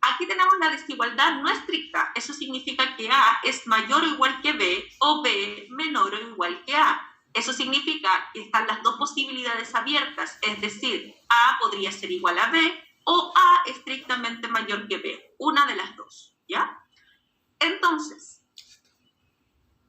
Aquí tenemos la desigualdad no estricta. Eso significa que A es mayor o igual que B, o B menor o igual que A. Eso significa que están las dos posibilidades abiertas, es decir, A podría ser igual a B, o A estrictamente mayor que B. Una de las dos, ¿ya? Entonces,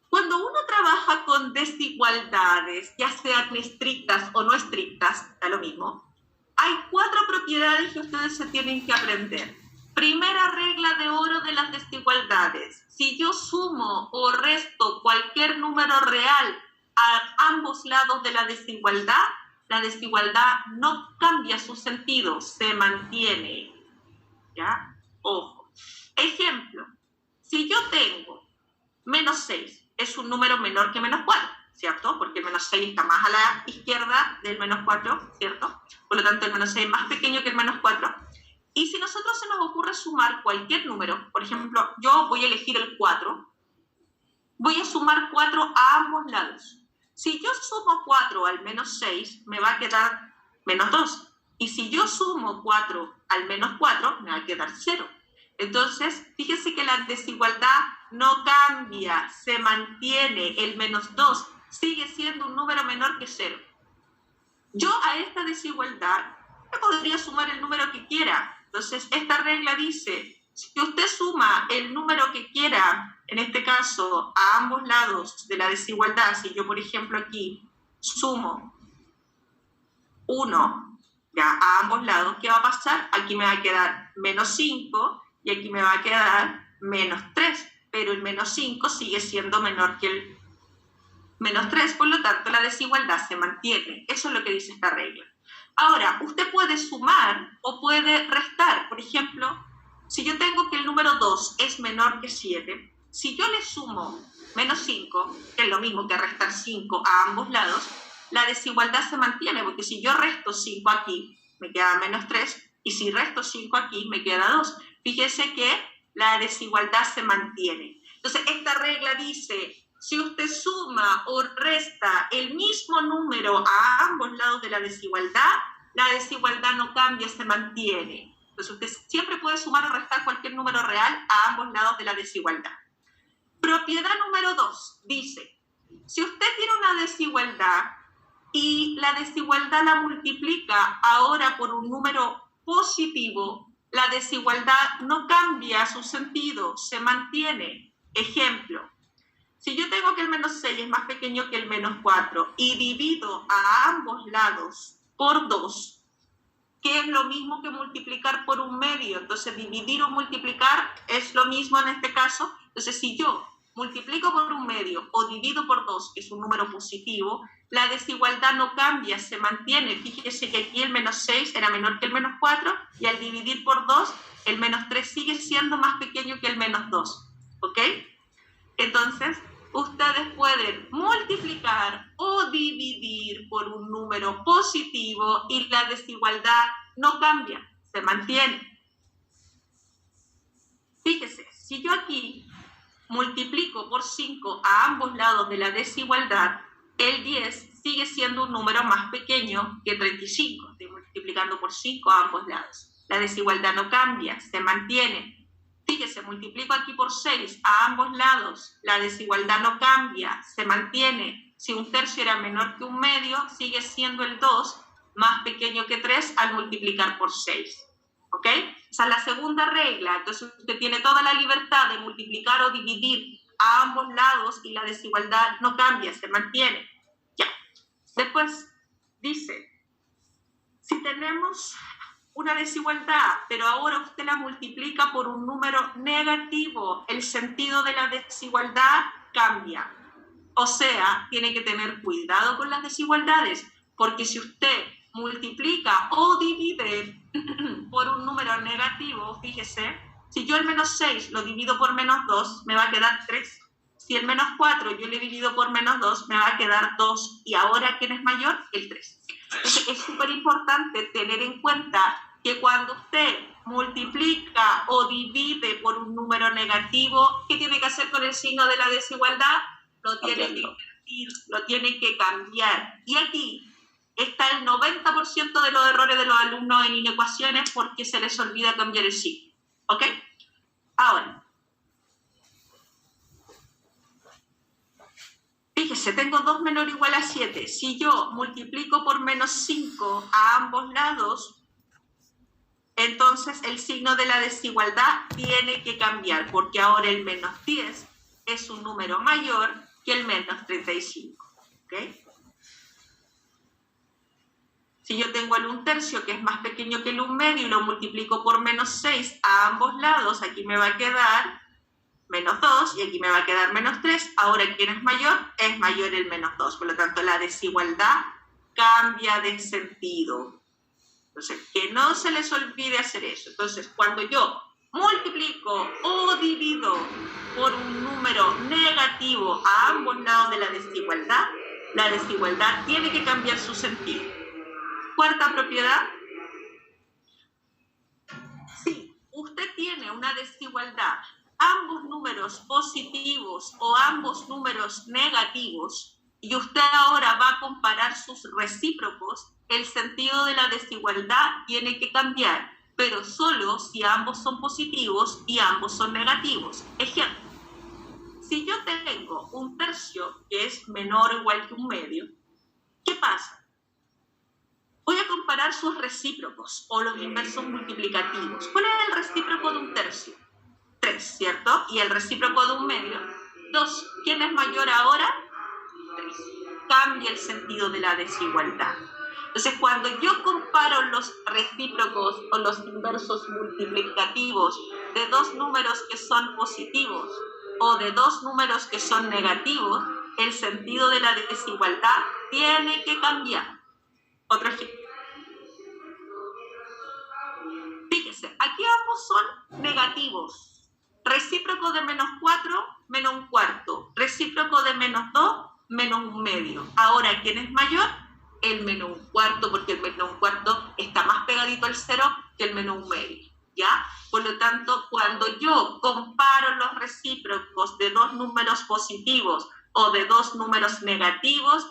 cuando uno trabaja con desigualdades, ya sean estrictas o no estrictas, da lo mismo, hay 4 propiedades que ustedes se tienen que aprender. Primera regla de oro de las desigualdades. Si yo sumo o resto cualquier número real a ambos lados de la desigualdad no cambia su sentido, se mantiene. ¿Ya? Ojo. Ejemplo. Si yo tengo menos 6, es un número menor que menos 4, ¿cierto? Porque el menos 6 está más a la izquierda del menos 4, ¿cierto? Por lo tanto, el menos 6 es más pequeño que el menos 4. Y si nosotros se nos ocurre sumar cualquier número, por ejemplo, yo voy a elegir el 4, voy a sumar 4 a ambos lados. Si yo sumo 4 al menos 6, me va a quedar menos 2. Y si yo sumo 4 al menos 4, me va a quedar 0. Entonces, fíjense que la desigualdad no cambia, se mantiene. El menos 2 sigue siendo un número menor que 0. Yo a esta desigualdad me podría sumar el número que quiera. Entonces, esta regla dice Si usted suma el número que quiera, en este caso, a ambos lados de la desigualdad, si yo, por ejemplo, aquí sumo 1 ya, a ambos lados, ¿qué va a pasar? Aquí me va a quedar menos 5 y aquí me va a quedar menos 3, pero el menos 5 sigue siendo menor que el menos 3, por lo tanto la desigualdad se mantiene. Eso es lo que dice esta regla. Ahora, usted puede sumar o puede restar. Por ejemplo, si yo tengo que el número 2 es menor que 7, si yo le sumo menos 5, que es lo mismo que restar 5 a ambos lados, la desigualdad se mantiene, porque si yo resto 5 aquí, me queda menos 3, y si resto 5 aquí, me queda 2. Fíjese que la desigualdad se mantiene. Entonces, esta regla dice, si usted suma o resta el mismo número a ambos lados de la desigualdad no cambia, se mantiene. Entonces, usted siempre puede sumar o restar cualquier número real a ambos lados de la desigualdad. Propiedad número 2 dice, si usted tiene una desigualdad y la desigualdad la multiplica ahora por un número positivo, la desigualdad no cambia su sentido, se mantiene. Ejemplo, si yo tengo que el menos 6 es más pequeño que el menos 4 y divido a ambos lados por 2, que es lo mismo que multiplicar por un medio, entonces dividir o multiplicar es lo mismo en este caso. Entonces, si yo multiplico por un medio o divido por 2, que es un número positivo, la desigualdad no cambia, se mantiene. Fíjese que aquí el menos 6 era menor que el menos 4 y al dividir por 2, el menos 3 sigue siendo más pequeño que el menos 2. ¿Ok? Entonces, ustedes pueden multiplicar o dividir por un número positivo y la desigualdad no cambia, se mantiene. Fíjese, si yo aquí multiplico por 5 a ambos lados de la desigualdad, el 10 sigue siendo un número más pequeño que 35. Estoy multiplicando por 5 a ambos lados. La desigualdad no cambia, se mantiene. Fíjese, multiplico aquí por 6 a ambos lados, la desigualdad no cambia, se mantiene. Si un tercio era menor que un medio, sigue siendo el 2 más pequeño que 3 al multiplicar por 6. ¿Ok? Esa es la segunda regla. Entonces usted tiene toda la libertad de multiplicar o dividir a ambos lados y la desigualdad no cambia, se mantiene. Ya. Después dice, si tenemos una desigualdad, pero ahora usted la multiplica por un número negativo, el sentido de la desigualdad cambia. O sea, tiene que tener cuidado con las desigualdades, porque si usted multiplica o divide por un número negativo, fíjese, si yo el menos 6 lo divido por menos 2, me va a quedar 3. Si el menos 4 yo le divido por menos 2, me va a quedar 2. Y ahora, ¿quién es mayor? El 3. Entonces, es súper importante tener en cuenta que cuando usted multiplica o divide por un número negativo, ¿qué tiene que hacer con el signo de la desigualdad? Lo tiene que invertir, lo tiene que cambiar. Y aquí está el 90% de los errores de los alumnos en inecuaciones porque se les olvida cambiar el signo. ¿Ok? Ahora, fíjese, tengo 2 menor o igual a 7. Si yo multiplico por menos 5 a ambos lados, entonces el signo de la desigualdad tiene que cambiar, porque ahora el menos 10 es un número mayor que el menos 35. ¿Ok? Si yo tengo el 1/3, que es más pequeño que el 1/2, y lo multiplico por menos 6 a ambos lados, aquí me va a quedar menos 2 y aquí me va a quedar menos 3. Ahora, ¿quién es mayor? Es mayor el menos 2. Por lo tanto, la desigualdad cambia de sentido. Entonces, que no se les olvide hacer eso. Entonces, cuando yo multiplico o divido por un número negativo a ambos lados de la desigualdad tiene que cambiar su sentido. Cuarta propiedad. Si usted tiene una desigualdad, ambos números positivos o ambos números negativos, y usted ahora va a comparar sus recíprocos, el sentido de la desigualdad tiene que cambiar, pero solo si ambos son positivos y ambos son negativos. Ejemplo, si yo tengo 1/3 que es menor o igual que 1/2, ¿qué pasa? Voy a comparar sus recíprocos o los inversos multiplicativos. ¿Cuál es el recíproco de 1/3? 3, ¿cierto? Y el recíproco de un medio, 2. ¿Quién es mayor ahora? 3. Cambia el sentido de la desigualdad. Entonces, cuando yo comparo los recíprocos o los inversos multiplicativos de dos números que son positivos o de dos números que son negativos, el sentido de la desigualdad tiene que cambiar. Otro ejemplo. Fíjense, aquí ambos son negativos. Recíproco de menos 4, menos un cuarto. Recíproco de menos 2, menos un medio. Ahora, ¿quién es mayor? El menos un cuarto, porque el menos un cuarto está más pegadito al 0 que el menos un medio. ¿Ya? Por lo tanto, cuando yo comparo los recíprocos de dos números positivos o de dos números negativos,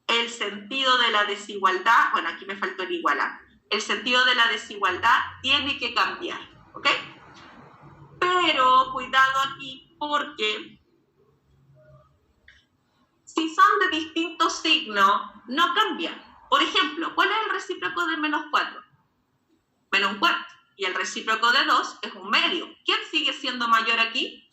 el sentido de la desigualdad, bueno, aquí me faltó el igualar, el sentido de la desigualdad tiene que cambiar, ¿ok? Pero cuidado aquí, porque si son de distintos signos, no cambian. Por ejemplo, ¿cuál es el recíproco de menos 4? Menos un cuarto. Y el recíproco de 2 es un medio. ¿Quién sigue siendo mayor aquí?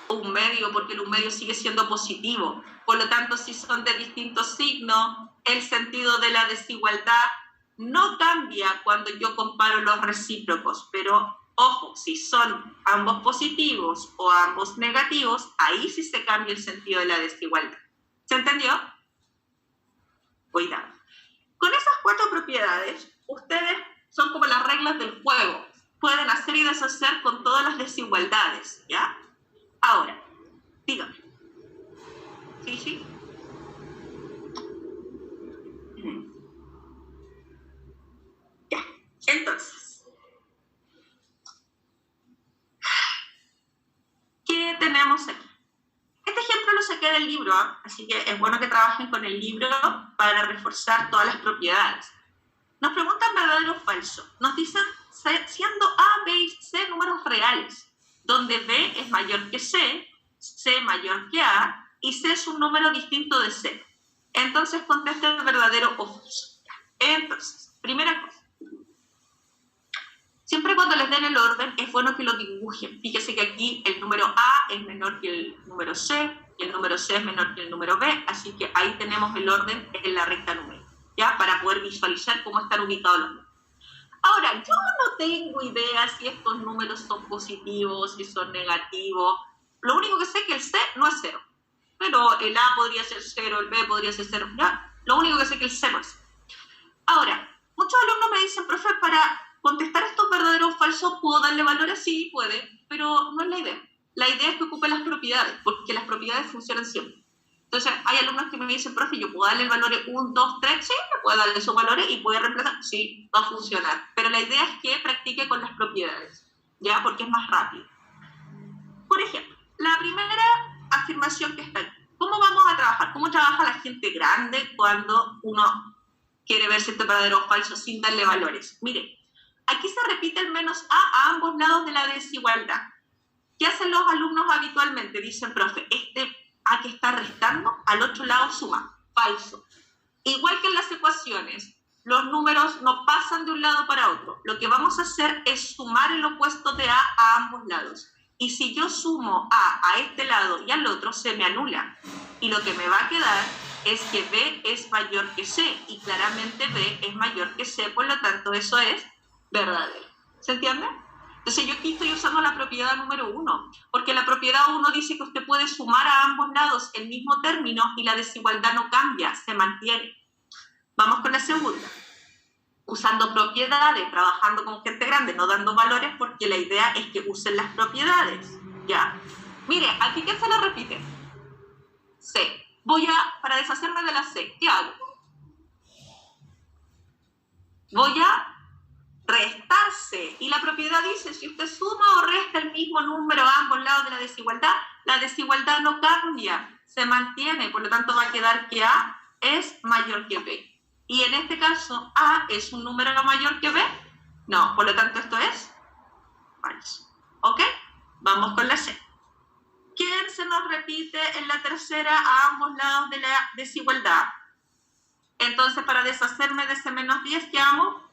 Un medio, porque el un medio sigue siendo positivo. Por lo tanto, si son de distintos signos, el sentido de la desigualdad no cambia cuando yo comparo los recíprocos. Pero, ojo, si son ambos positivos o ambos negativos, ahí sí se cambia el sentido de la desigualdad. ¿Se entendió? Cuidado. Con esas 4 propiedades, ustedes son como las reglas del juego. Pueden hacer y deshacer con todas las desigualdades, ¿ya? Ahora, dígame. ¿Sí? Ya. Entonces, ¿qué tenemos aquí? Este ejemplo lo saqué del libro, ¿eh? Así que es bueno que trabajen con el libro para reforzar todas las propiedades. Nos preguntan verdadero o falso. Nos dicen, siendo A, B y C números reales, donde B es mayor que C, C mayor que A, y C es un número distinto de C. Entonces, contesten verdadero o falso. Entonces, primera cosa. Siempre cuando les den el orden, es bueno que lo dibujen. Fíjese que aquí el número A es menor que el número C, y el número C es menor que el número B, así que ahí tenemos el orden en la recta numérica, ¿ya? Para poder visualizar cómo están ubicados los números. Ahora, yo no tengo idea si estos números son positivos, si son negativos. Lo único que sé es que el C no es 0, pero el A podría ser 0, el B podría ser 0, ¿ya? Lo único que sé es que el C no es 0. Ahora, muchos alumnos me dicen, profe, para contestar estos verdaderos o falsos, ¿puedo darle valores? Sí, puede, pero no es la idea. La idea es que ocupe las propiedades, porque las propiedades funcionan siempre. Entonces, hay alumnos que me dicen, profe, ¿yo puedo darle el valor 1, 2, 3? Sí, me puedo darle esos valores y puede reemplazar. Sí, va a funcionar. Pero la idea es que practique con las propiedades, ¿ya? Porque es más rápido. Por ejemplo, la primera afirmación que está aquí. ¿Cómo vamos a trabajar? ¿Cómo trabaja la gente grande cuando uno quiere ver si esto es verdadero o falso sin darle valores? Miren, aquí se repite el menos a ambos lados de la desigualdad. ¿Qué hacen los alumnos habitualmente? Dicen, profe, este A que está restando, al otro lado suma. Falso. Igual que en las ecuaciones, los números no pasan de un lado para otro. Lo que vamos a hacer es sumar el opuesto de a ambos lados. Y si yo sumo a este lado y al otro, se me anula. Y lo que me va a quedar es que B es mayor que C. Y claramente B es mayor que C, por lo tanto eso es verdadero. ¿Se entiende? Entonces yo aquí estoy usando la propiedad número 1, porque la propiedad 1 dice que usted puede sumar a ambos lados el mismo término y la desigualdad no cambia, se mantiene. Vamos con la segunda. Usando propiedades, trabajando con gente grande, no dando valores, porque la idea es que usen las propiedades. ¿Ya? Mire, aquí ¿qué se le repite? C. Para deshacerme de la C, ¿qué hago? Voy a restarse. Y la propiedad dice, si usted suma o resta el mismo número a ambos lados de la desigualdad no cambia, se mantiene, por lo tanto va a quedar que A es mayor que B. Y en este caso, A es un número mayor que B. No, por lo tanto esto es falso. ¿Ok? Vamos con la C. ¿Quién se nos repite en la tercera a ambos lados de la desigualdad? Entonces, para deshacerme de ese menos 10, ¿qué hago?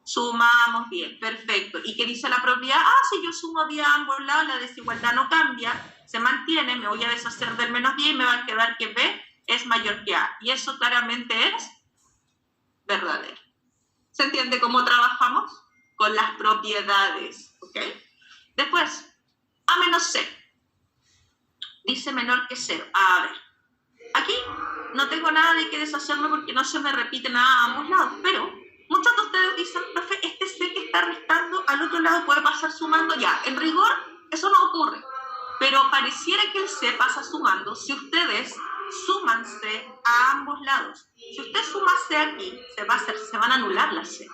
Sumamos 10, perfecto. ¿Y qué dice la propiedad? Si yo sumo 10 a ambos lados, la desigualdad no cambia, se mantiene, me voy a deshacer del menos 10 y me va a quedar que B es mayor que A. Y eso claramente es verdadero. ¿Se entiende cómo trabajamos? Con las propiedades, ¿ok? Después, A menos C. Dice menor que 0. A ver, aquí no tengo nada de que deshacerme porque no se me repite nada a ambos lados, pero muchos de ustedes dicen, profe, este C que está restando al otro lado puede pasar sumando ya. En rigor, eso no ocurre, pero pareciera que el C pasa sumando si ustedes suman C a ambos lados. Si usted suma C aquí, se van a anular las C.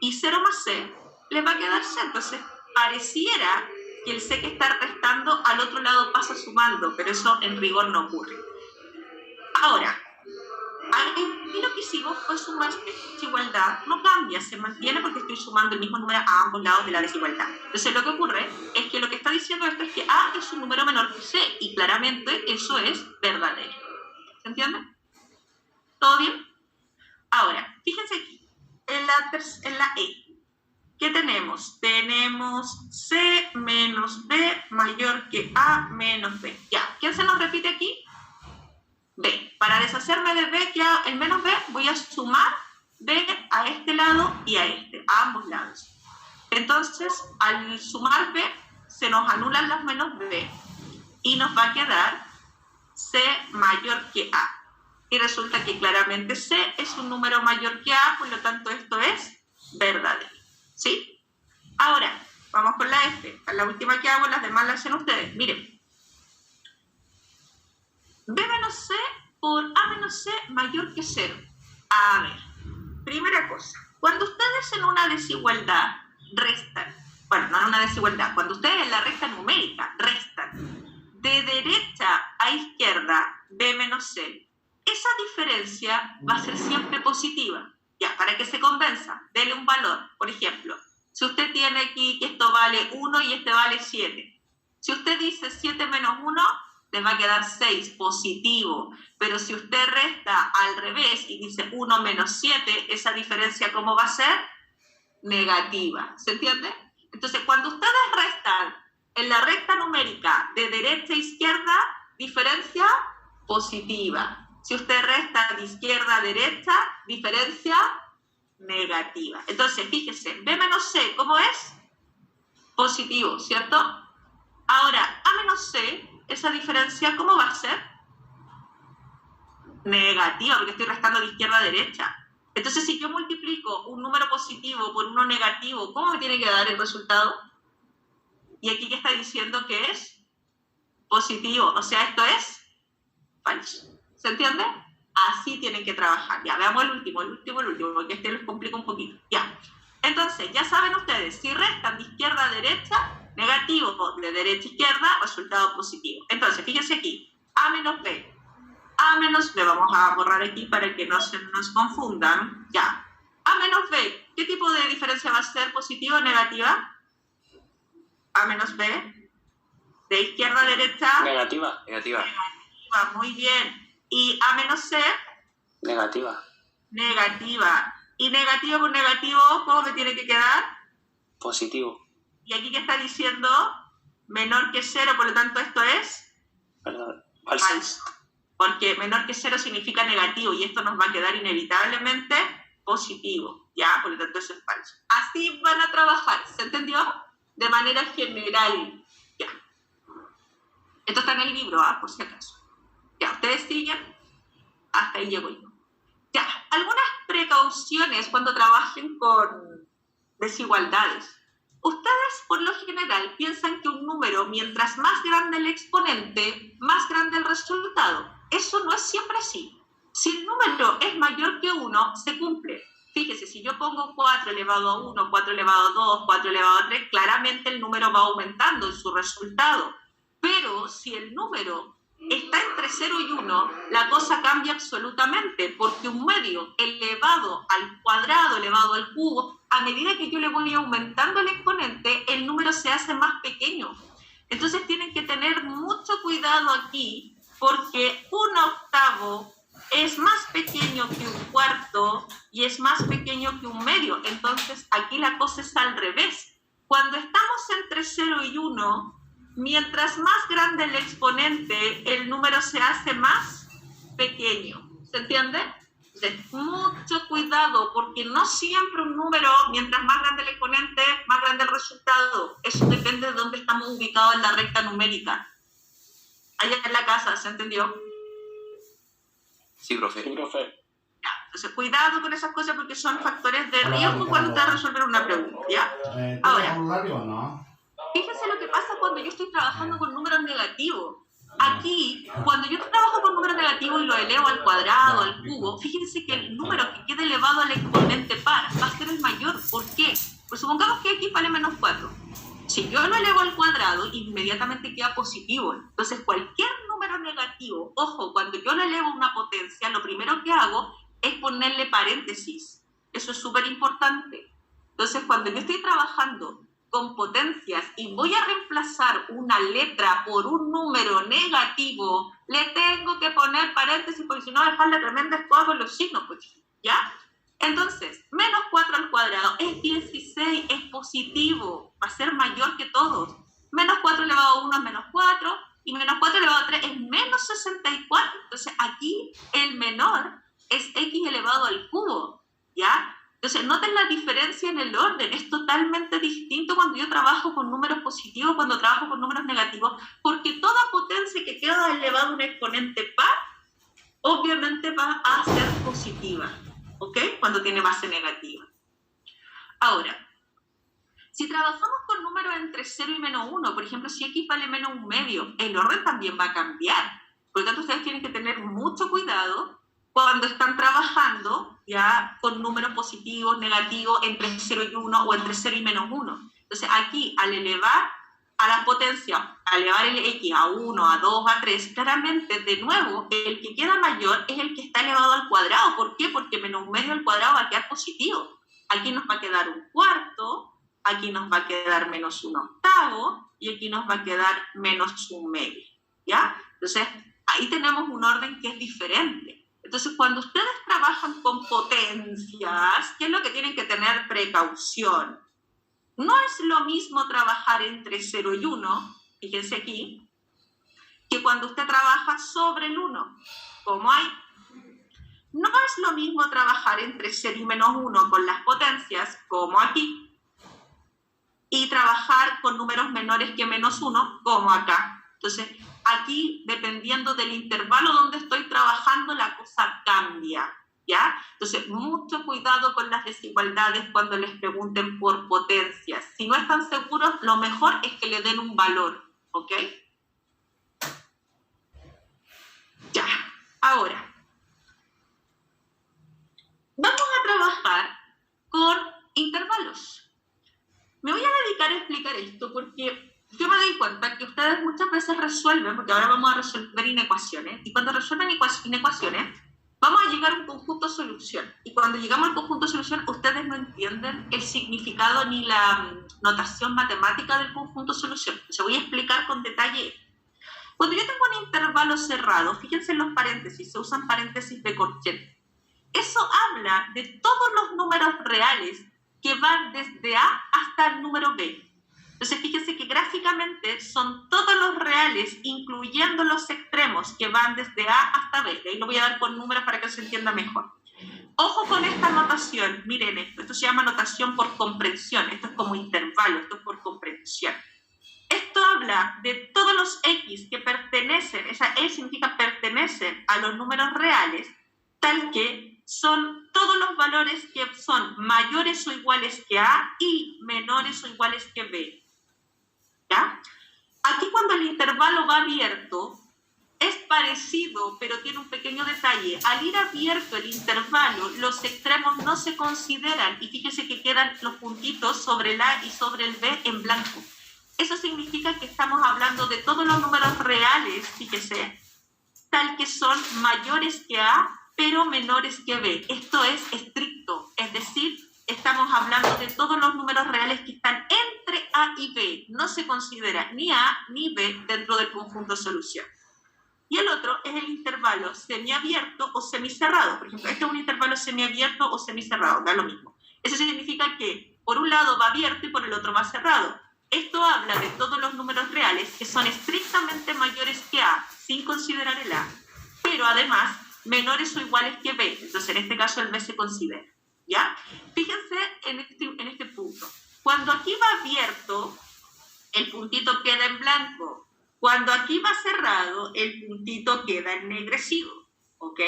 Y 0 más C les va a quedar C. Entonces, pareciera que el C que está restando al otro lado pasa sumando, pero eso en rigor no ocurre. Ahora, aquí lo que hicimos fue sumar desigualdad, no cambia, se mantiene porque estoy sumando el mismo número a ambos lados de la desigualdad. Entonces lo que ocurre es que lo que está diciendo esto es que A es un número menor que C, y claramente eso es verdadero. ¿Se entiende? ¿Todo bien? Ahora, fíjense aquí, en la E, ¿qué tenemos? Tenemos C menos B mayor que A menos B. Ya, ¿quién se nos repite aquí? B. Para deshacerme de B, el menos B, voy a sumar B a este lado y a este, a ambos lados. Entonces, al sumar B, se nos anulan los menos B y nos va a quedar C mayor que A. Y resulta que claramente C es un número mayor que A, por lo tanto esto es verdadero. ¿Sí? Ahora, vamos con la F. La última que hago, las demás las hacen ustedes. Miren. B menos C por A menos C mayor que 0. A ver, primera cosa. Cuando ustedes en una desigualdad restan, bueno, no en una desigualdad, cuando ustedes en la recta numérica restan de derecha a izquierda B menos C, esa diferencia va a ser siempre positiva. Ya, para que se convenza, dele un valor. Por ejemplo, si usted tiene aquí que esto vale 1 y este vale 7. Si usted dice 7 menos 1, le va a quedar 6, positivo. Pero si usted resta al revés y dice 1 menos 7, esa diferencia, ¿cómo va a ser? Negativa. ¿Se entiende? Entonces, cuando ustedes restan en la recta numérica de derecha a izquierda, diferencia positiva. Si usted resta de izquierda a derecha, diferencia negativa. Entonces, fíjese, B menos C, ¿cómo es? Positivo, ¿cierto? Ahora, A menos C, esa diferencia, ¿cómo va a ser? Negativa, porque estoy restando de izquierda a derecha. Entonces, si yo multiplico un número positivo por uno negativo, ¿cómo me tiene que dar el resultado? Y aquí ya está diciendo que es positivo, o sea, esto es falso. ¿Se entiende? Así tienen que trabajar. Ya, veamos el último, porque este les complica un poquito. Ya. Entonces, ya saben ustedes, si restan de izquierda a derecha, negativo, de derecha a izquierda, resultado positivo. Entonces, fíjense aquí, A menos B. A menos B, vamos a borrar aquí para que no se nos confundan. Ya. A menos B, ¿qué tipo de diferencia va a ser? ¿Positiva o negativa? A menos B. De izquierda a derecha. Negativa. Negativa. Negativa, muy bien. Y A menos C. Negativa. Negativa. Y negativo por negativo, ¿cómo me tiene que quedar? Positivo. Y aquí que está diciendo menor que 0, por lo tanto esto es Perdón. Falso. falso. Porque menor que 0 significa negativo y esto nos va a quedar inevitablemente positivo. Ya, por lo tanto eso es falso. Así van a trabajar, ¿se entendió? De manera general. Ya. Esto está en el libro, por si acaso. Ya, ustedes siguen. Hasta ahí llego yo. Ya, algunas precauciones cuando trabajen con desigualdades. Ustedes, por lo general, piensan que un número, mientras más grande el exponente, más grande el resultado. Eso no es siempre así. Si el número es mayor que 1, se cumple. Fíjese, si yo pongo 4 elevado a 1, 4 elevado a 2, 4 elevado a 3, claramente el número va aumentando en su resultado. Pero si el número está entre 0 y 1, la cosa cambia absolutamente, porque un medio elevado al cuadrado, elevado al cubo, a medida que yo le voy aumentando el exponente, el número se hace más pequeño. Entonces tienen que tener mucho cuidado aquí, porque 1/8 es más pequeño que un cuarto y es más pequeño que un medio. Entonces, aquí la cosa es al revés. Cuando estamos entre 0 y 1, mientras más grande el exponente, el número se hace más pequeño. ¿Se entiende? Entonces, mucho cuidado, porque no siempre un número, mientras más grande el exponente, más grande el resultado. Eso depende de dónde estamos ubicados en la recta numérica. Allá en la casa, ¿se entendió? Sí, profe. Sí, profe. Entonces, cuidado con esas cosas porque son factores de riesgo cuando te vas a resolver una pregunta, ¿ya? Ahora, fíjense lo que pasa cuando yo estoy trabajando con números negativos. Aquí, cuando yo trabajo con números negativos y lo elevo al cuadrado, al cubo, fíjense que el número que quede elevado al exponente par va a ser el mayor. ¿Por qué? Pues supongamos que x vale menos 4. Si yo lo elevo al cuadrado, inmediatamente queda positivo. Entonces, cualquier número negativo, ojo, cuando yo lo elevo a una potencia, lo primero que hago es ponerle paréntesis. Eso es súper importante. Entonces, cuando yo estoy trabajando con potencias y voy a reemplazar una letra por un número negativo, le tengo que poner paréntesis porque si no dejar la tremenda escoba con los signos, pues, ¿ya? Entonces, menos 4 al cuadrado es 16, es positivo, va a ser mayor que todos. Menos 4 elevado a 1 es menos 4 y menos 4 elevado a 3 es menos 64. Entonces, aquí el menor es x elevado al cubo, ¿ya? Entonces, noten la diferencia en el orden. Es totalmente distinto cuando yo trabajo con números positivos, cuando trabajo con números negativos, porque toda potencia que queda elevada a un exponente par, obviamente va a ser positiva, ¿ok? Cuando tiene base negativa. Ahora, si trabajamos con números entre 0 y menos 1, por ejemplo, si x vale menos un medio, el orden también va a cambiar. Por lo tanto, ustedes tienen que tener mucho cuidado cuando están trabajando ya con números positivos, negativos, entre 0 y 1 o entre 0 y menos 1. Entonces, aquí, al elevar a las potencias, al elevar el x a 1, a 2, a 3, claramente, de nuevo, el que queda mayor es el que está elevado al cuadrado. ¿Por qué? Porque menos un medio al cuadrado va a quedar positivo. Aquí nos va a quedar un cuarto, aquí nos va a quedar menos un octavo y aquí nos va a quedar menos un medio, ¿ya? Entonces, ahí tenemos un orden que es diferente. Entonces, cuando ustedes trabajan con potencias, ¿qué es lo que tienen que tener precaución? No es lo mismo trabajar entre 0 y 1, fíjense aquí, que cuando usted trabaja sobre el 1, como hay. No es lo mismo trabajar entre 0 y menos 1 con las potencias, como aquí, y trabajar con números menores que menos 1, como acá. Entonces, aquí, dependiendo del intervalo donde estoy trabajando, la cosa cambia, ¿ya? Entonces, mucho cuidado con las desigualdades cuando les pregunten por potencias. Si no están seguros, lo mejor es que le den un valor, ¿ok? Ya, ahora, vamos a trabajar con intervalos. Me voy a dedicar a explicar esto porque yo me doy cuenta que ustedes muchas veces resuelven, porque ahora vamos a resolver inecuaciones, y cuando resuelven inecuaciones, vamos a llegar a un conjunto solución. Y cuando llegamos al conjunto solución, ustedes no entienden el significado ni la notación matemática del conjunto solución. Entonces voy a explicar con detalle. Cuando yo tengo un intervalo cerrado, fíjense en los paréntesis, se usan paréntesis de corchete. Eso habla de todos los números reales que van desde A hasta el número B. Entonces, fíjense que gráficamente son todos los reales, incluyendo los extremos, que van desde A hasta B. De ahí lo voy a dar con números para que se entienda mejor. Ojo con esta notación. Miren esto se llama notación por comprensión. Esto es como intervalo, esto es por comprensión. Esto habla de todos los X que pertenecen, esa E significa pertenecen a los números reales, tal que son todos los valores que son mayores o iguales que A y menores o iguales que B. ¿Ya? Aquí cuando el intervalo va abierto, es parecido, pero tiene un pequeño detalle. Al ir abierto el intervalo, los extremos no se consideran y fíjense que quedan los puntitos sobre el A y sobre el B en blanco. Eso significa que estamos hablando de todos los números reales, fíjese, tal que son mayores que A, pero menores que B. Esto es estricto, es decir, estamos hablando de todos los números reales que están entre A y B. No se considera ni A ni B dentro del conjunto solución. Y el otro es el intervalo semiabierto o semicerrado. Por ejemplo, este es un intervalo semiabierto o semicerrado, da lo mismo. Eso significa que por un lado va abierto y por el otro va cerrado. Esto habla de todos los números reales que son estrictamente mayores que A, sin considerar el A, pero además menores o iguales que B. Entonces, en este caso, el B se considera, ¿ya? Fíjense en este punto. Cuando aquí va abierto, el puntito queda en blanco. Cuando aquí va cerrado, el puntito queda ennegrecido, ¿ok?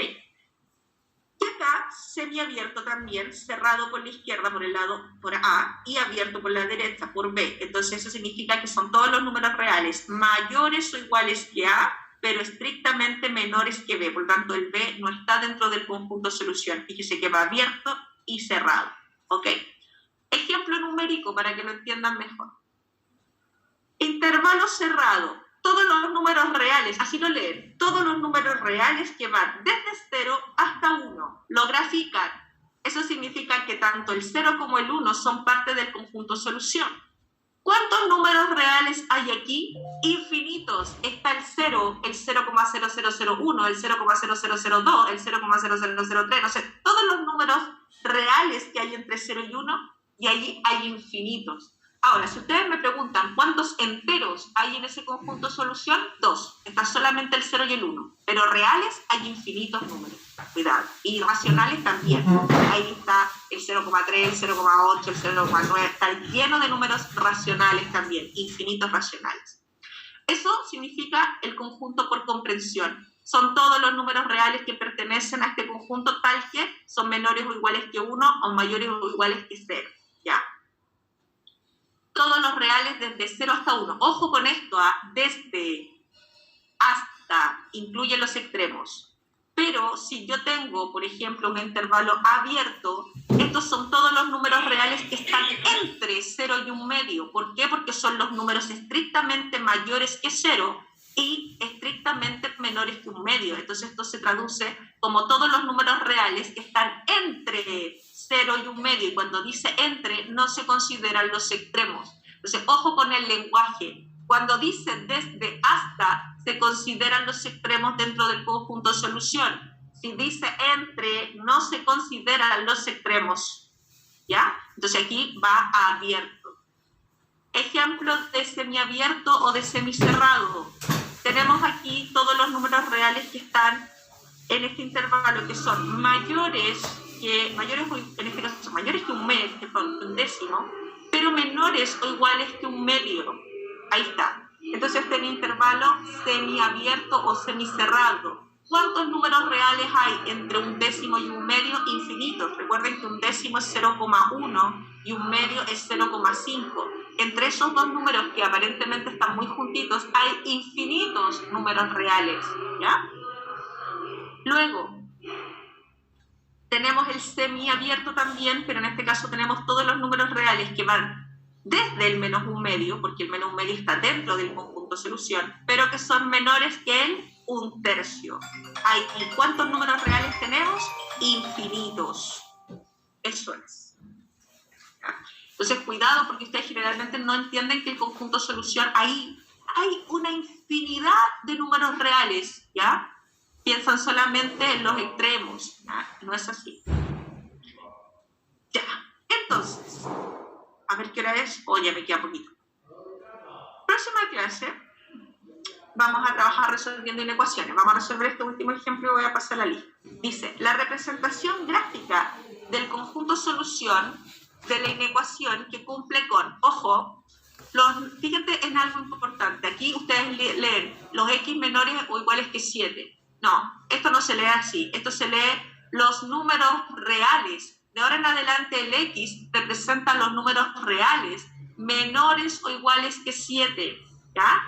Y acá semiabierto también, cerrado por la izquierda por el lado por A y abierto por la derecha por B. Entonces eso significa que son todos los números reales mayores o iguales que A, pero estrictamente menores que B. Por tanto, el B no está dentro del conjunto solución. Fíjese que va abierto y cerrado, ¿ok? Ejemplo numérico para que lo entiendan mejor. Intervalo cerrado. Todos los números reales, así lo leen, todos los números reales que van desde 0 hasta 1, lo grafican. Eso significa que tanto el 0 como el 1 son parte del conjunto solución. ¿Cuántos números reales hay aquí? Infinitos. Está el 0, el 0,0001, el 0,0002, el 0,0003, no sé, todos los números reales que hay entre 0 y 1, y allí hay infinitos. Ahora, si ustedes me preguntan cuántos enteros hay en ese conjunto solución, 2. Está solamente el 0 y el 1. Pero reales hay infinitos números. Cuidado. Y racionales también. Ahí está el 0,3, el 0,8, el 0,9. Está lleno de números racionales también. Infinitos racionales. Eso significa el conjunto por comprensión. Son todos los números reales que pertenecen a este conjunto tal que son menores o iguales que 1 o mayores o iguales que 0. ¿Ya? Todos los reales desde 0 hasta 1. Ojo con esto, desde, hasta, incluye los extremos. Pero si yo tengo, por ejemplo, un intervalo abierto, estos son todos los números reales que están entre 0 y 1 medio. ¿Por qué? Porque son los números estrictamente mayores que 0 y estrictamente menores que 1 medio. Entonces esto se traduce como todos los números reales que están entre 0 y 1 medio, y cuando dice entre no se consideran los extremos. Entonces, ojo con el lenguaje. Cuando dice desde hasta, se consideran los extremos dentro del conjunto solución. Si dice entre, no se consideran los extremos. ¿Ya? Entonces aquí va a abierto. Ejemplo de semiabierto o de semicerrado. Tenemos aquí todos los números reales que están en este intervalo, que son mayores que un décimo, pero menores o iguales que 1 medio. Ahí está. Entonces, este intervalo semiabierto o semicerrado. ¿Cuántos números reales hay entre 1 décimo y 1 medio? Infinitos. Recuerden que 1 décimo es 0,1 y 1 medio es 0,5. Entre esos dos números que aparentemente están muy juntitos, hay infinitos números reales. ¿Ya? Luego, tenemos el semiabierto también, pero en este caso tenemos todos los números reales que van desde el menos 1 medio, porque el menos 1 medio está dentro del conjunto solución, pero que son menores que el 1/3. ¿Y cuántos números reales tenemos? Infinitos. Eso es. Entonces, cuidado, porque ustedes generalmente no entienden que el conjunto solución, ahí hay una infinidad de números reales, ¿ya? Piensan solamente en los extremos. No es así. Ya. Entonces, a ver qué hora es. Ya me queda poquito. Próxima clase, vamos a trabajar resolviendo inecuaciones. Vamos a resolver este último ejemplo y voy a pasar la lista. Dice, la representación gráfica del conjunto solución de la inecuación que cumple con, ojo, fíjate en algo importante. Aquí ustedes leen los x menores o iguales que 7. No, esto no se lee así. Esto se lee los números reales. De ahora en adelante el x representa los números reales menores o iguales que 7. ¿Ya?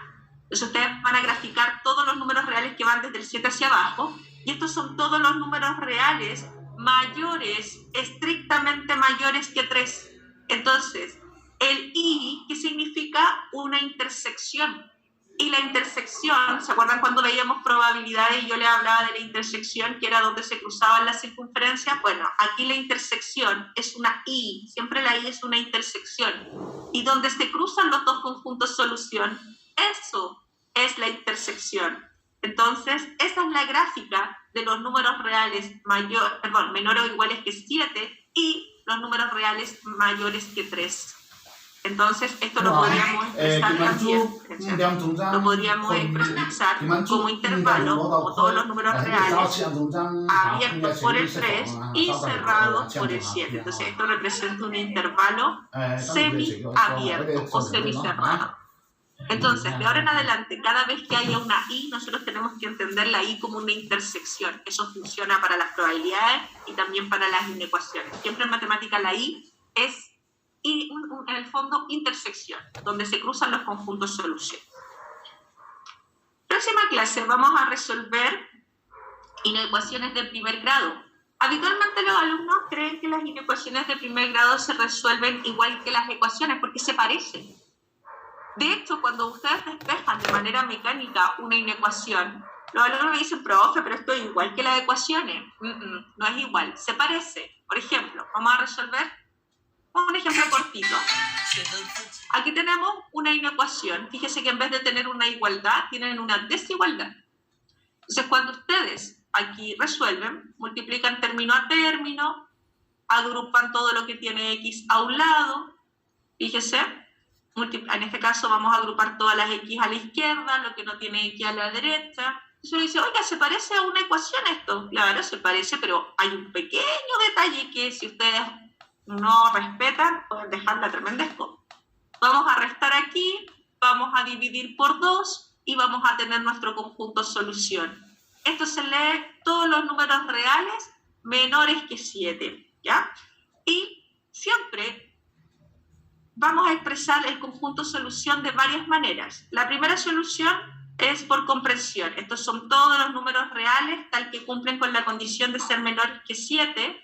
Entonces ustedes van a graficar todos los números reales que van desde el 7 hacia abajo. Y estos son todos los números reales mayores, estrictamente mayores que 3. Entonces, el i, ¿qué significa? Una intersección. Y la intersección, ¿se acuerdan cuando veíamos probabilidades y yo les hablaba de la intersección, que era donde se cruzaban las circunferencias? Bueno, aquí la intersección es una i, siempre la i es una intersección. Y donde se cruzan los dos conjuntos solución, eso es la intersección. Entonces, esa es la gráfica de los números reales menores o iguales que 7 y los números reales mayores que 3. Entonces, esto lo podríamos expresar también. Lo podríamos expresar como intervalo, como todos los números reales, abiertos por el 3 y cerrados por el 7. Entonces, esto representa un intervalo semi-abierto o semi-cerrado. Entonces, de ahora en adelante, cada vez que haya una I, nosotros tenemos que entender la I como una intersección. Eso funciona para las probabilidades y también para las inecuaciones. Siempre en matemática la I es, en el fondo, intersección, donde se cruzan los conjuntos solución. Próxima clase vamos a resolver inecuaciones de primer grado. Habitualmente los alumnos creen que las inecuaciones de primer grado se resuelven igual que las ecuaciones porque se parecen. De hecho, cuando ustedes despejan de manera mecánica una inecuación, los alumnos me dicen, profe, pero esto es igual que las ecuaciones. No es igual, se parece. Por ejemplo, vamos a resolver un ejemplo cortito. Aquí tenemos una inecuación. Fíjense que en vez de tener una igualdad, tienen una desigualdad. Entonces, cuando ustedes aquí resuelven, multiplican término a término, agrupan todo lo que tiene X a un lado, fíjense. En este caso vamos a agrupar todas las X a la izquierda, lo que no tiene X a la derecha. Entonces uno dice, oiga, ¿se parece a una ecuación esto? Claro, se parece, pero hay un pequeño detalle que si ustedes no respetan, pueden dejarla tremendesco. Vamos a restar aquí, vamos a dividir por 2 y vamos a tener nuestro conjunto solución. Esto se lee todos los números reales menores que 7, ¿ya? Y siempre vamos a expresar el conjunto solución de varias maneras. La primera solución es por comprensión. Estos son todos los números reales tal que cumplen con la condición de ser menores que 7.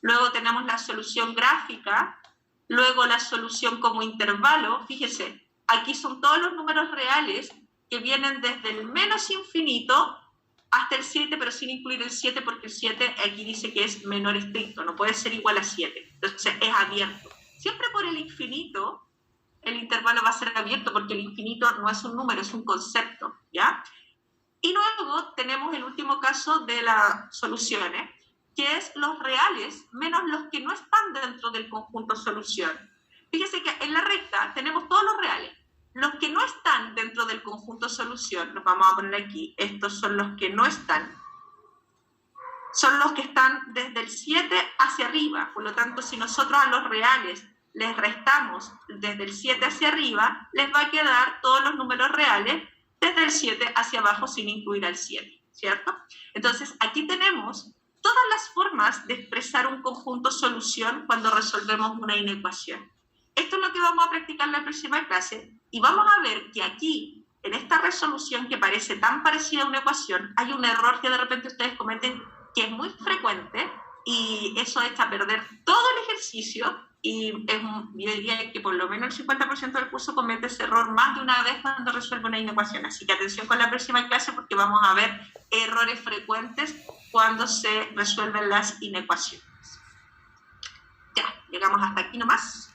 Luego tenemos la solución gráfica. Luego la solución como intervalo. Fíjese, aquí son todos los números reales que vienen desde el menos infinito hasta el 7, pero sin incluir el 7 porque el 7 aquí dice que es menor estricto, no puede ser igual a 7. Entonces es abierto. Siempre por el infinito, el intervalo va a ser abierto porque el infinito no es un número, es un concepto, ¿ya? Y luego tenemos el último caso de las soluciones, que es los reales menos los que no están dentro del conjunto solución. Fíjense que en la recta tenemos todos los reales. Los que no están dentro del conjunto solución, los vamos a poner aquí, estos son los que no están. Son los que están desde el 7 hacia arriba. Por lo tanto, si nosotros a los reales les restamos desde el 7 hacia arriba, les va a quedar todos los números reales desde el 7 hacia abajo sin incluir al 7, ¿cierto? Entonces, aquí tenemos todas las formas de expresar un conjunto solución cuando resolvemos una inecuación. Esto es lo que vamos a practicar en la próxima clase y vamos a ver que aquí, en esta resolución que parece tan parecida a una ecuación, hay un error que de repente ustedes cometen que es muy frecuente y eso echa a perder todo el ejercicio y yo diría que por lo menos el 50% del curso comete ese error más de una vez cuando resuelve una inecuación. Así que atención con la próxima clase porque vamos a ver errores frecuentes cuando se resuelven las inecuaciones. Ya, llegamos hasta aquí nomás.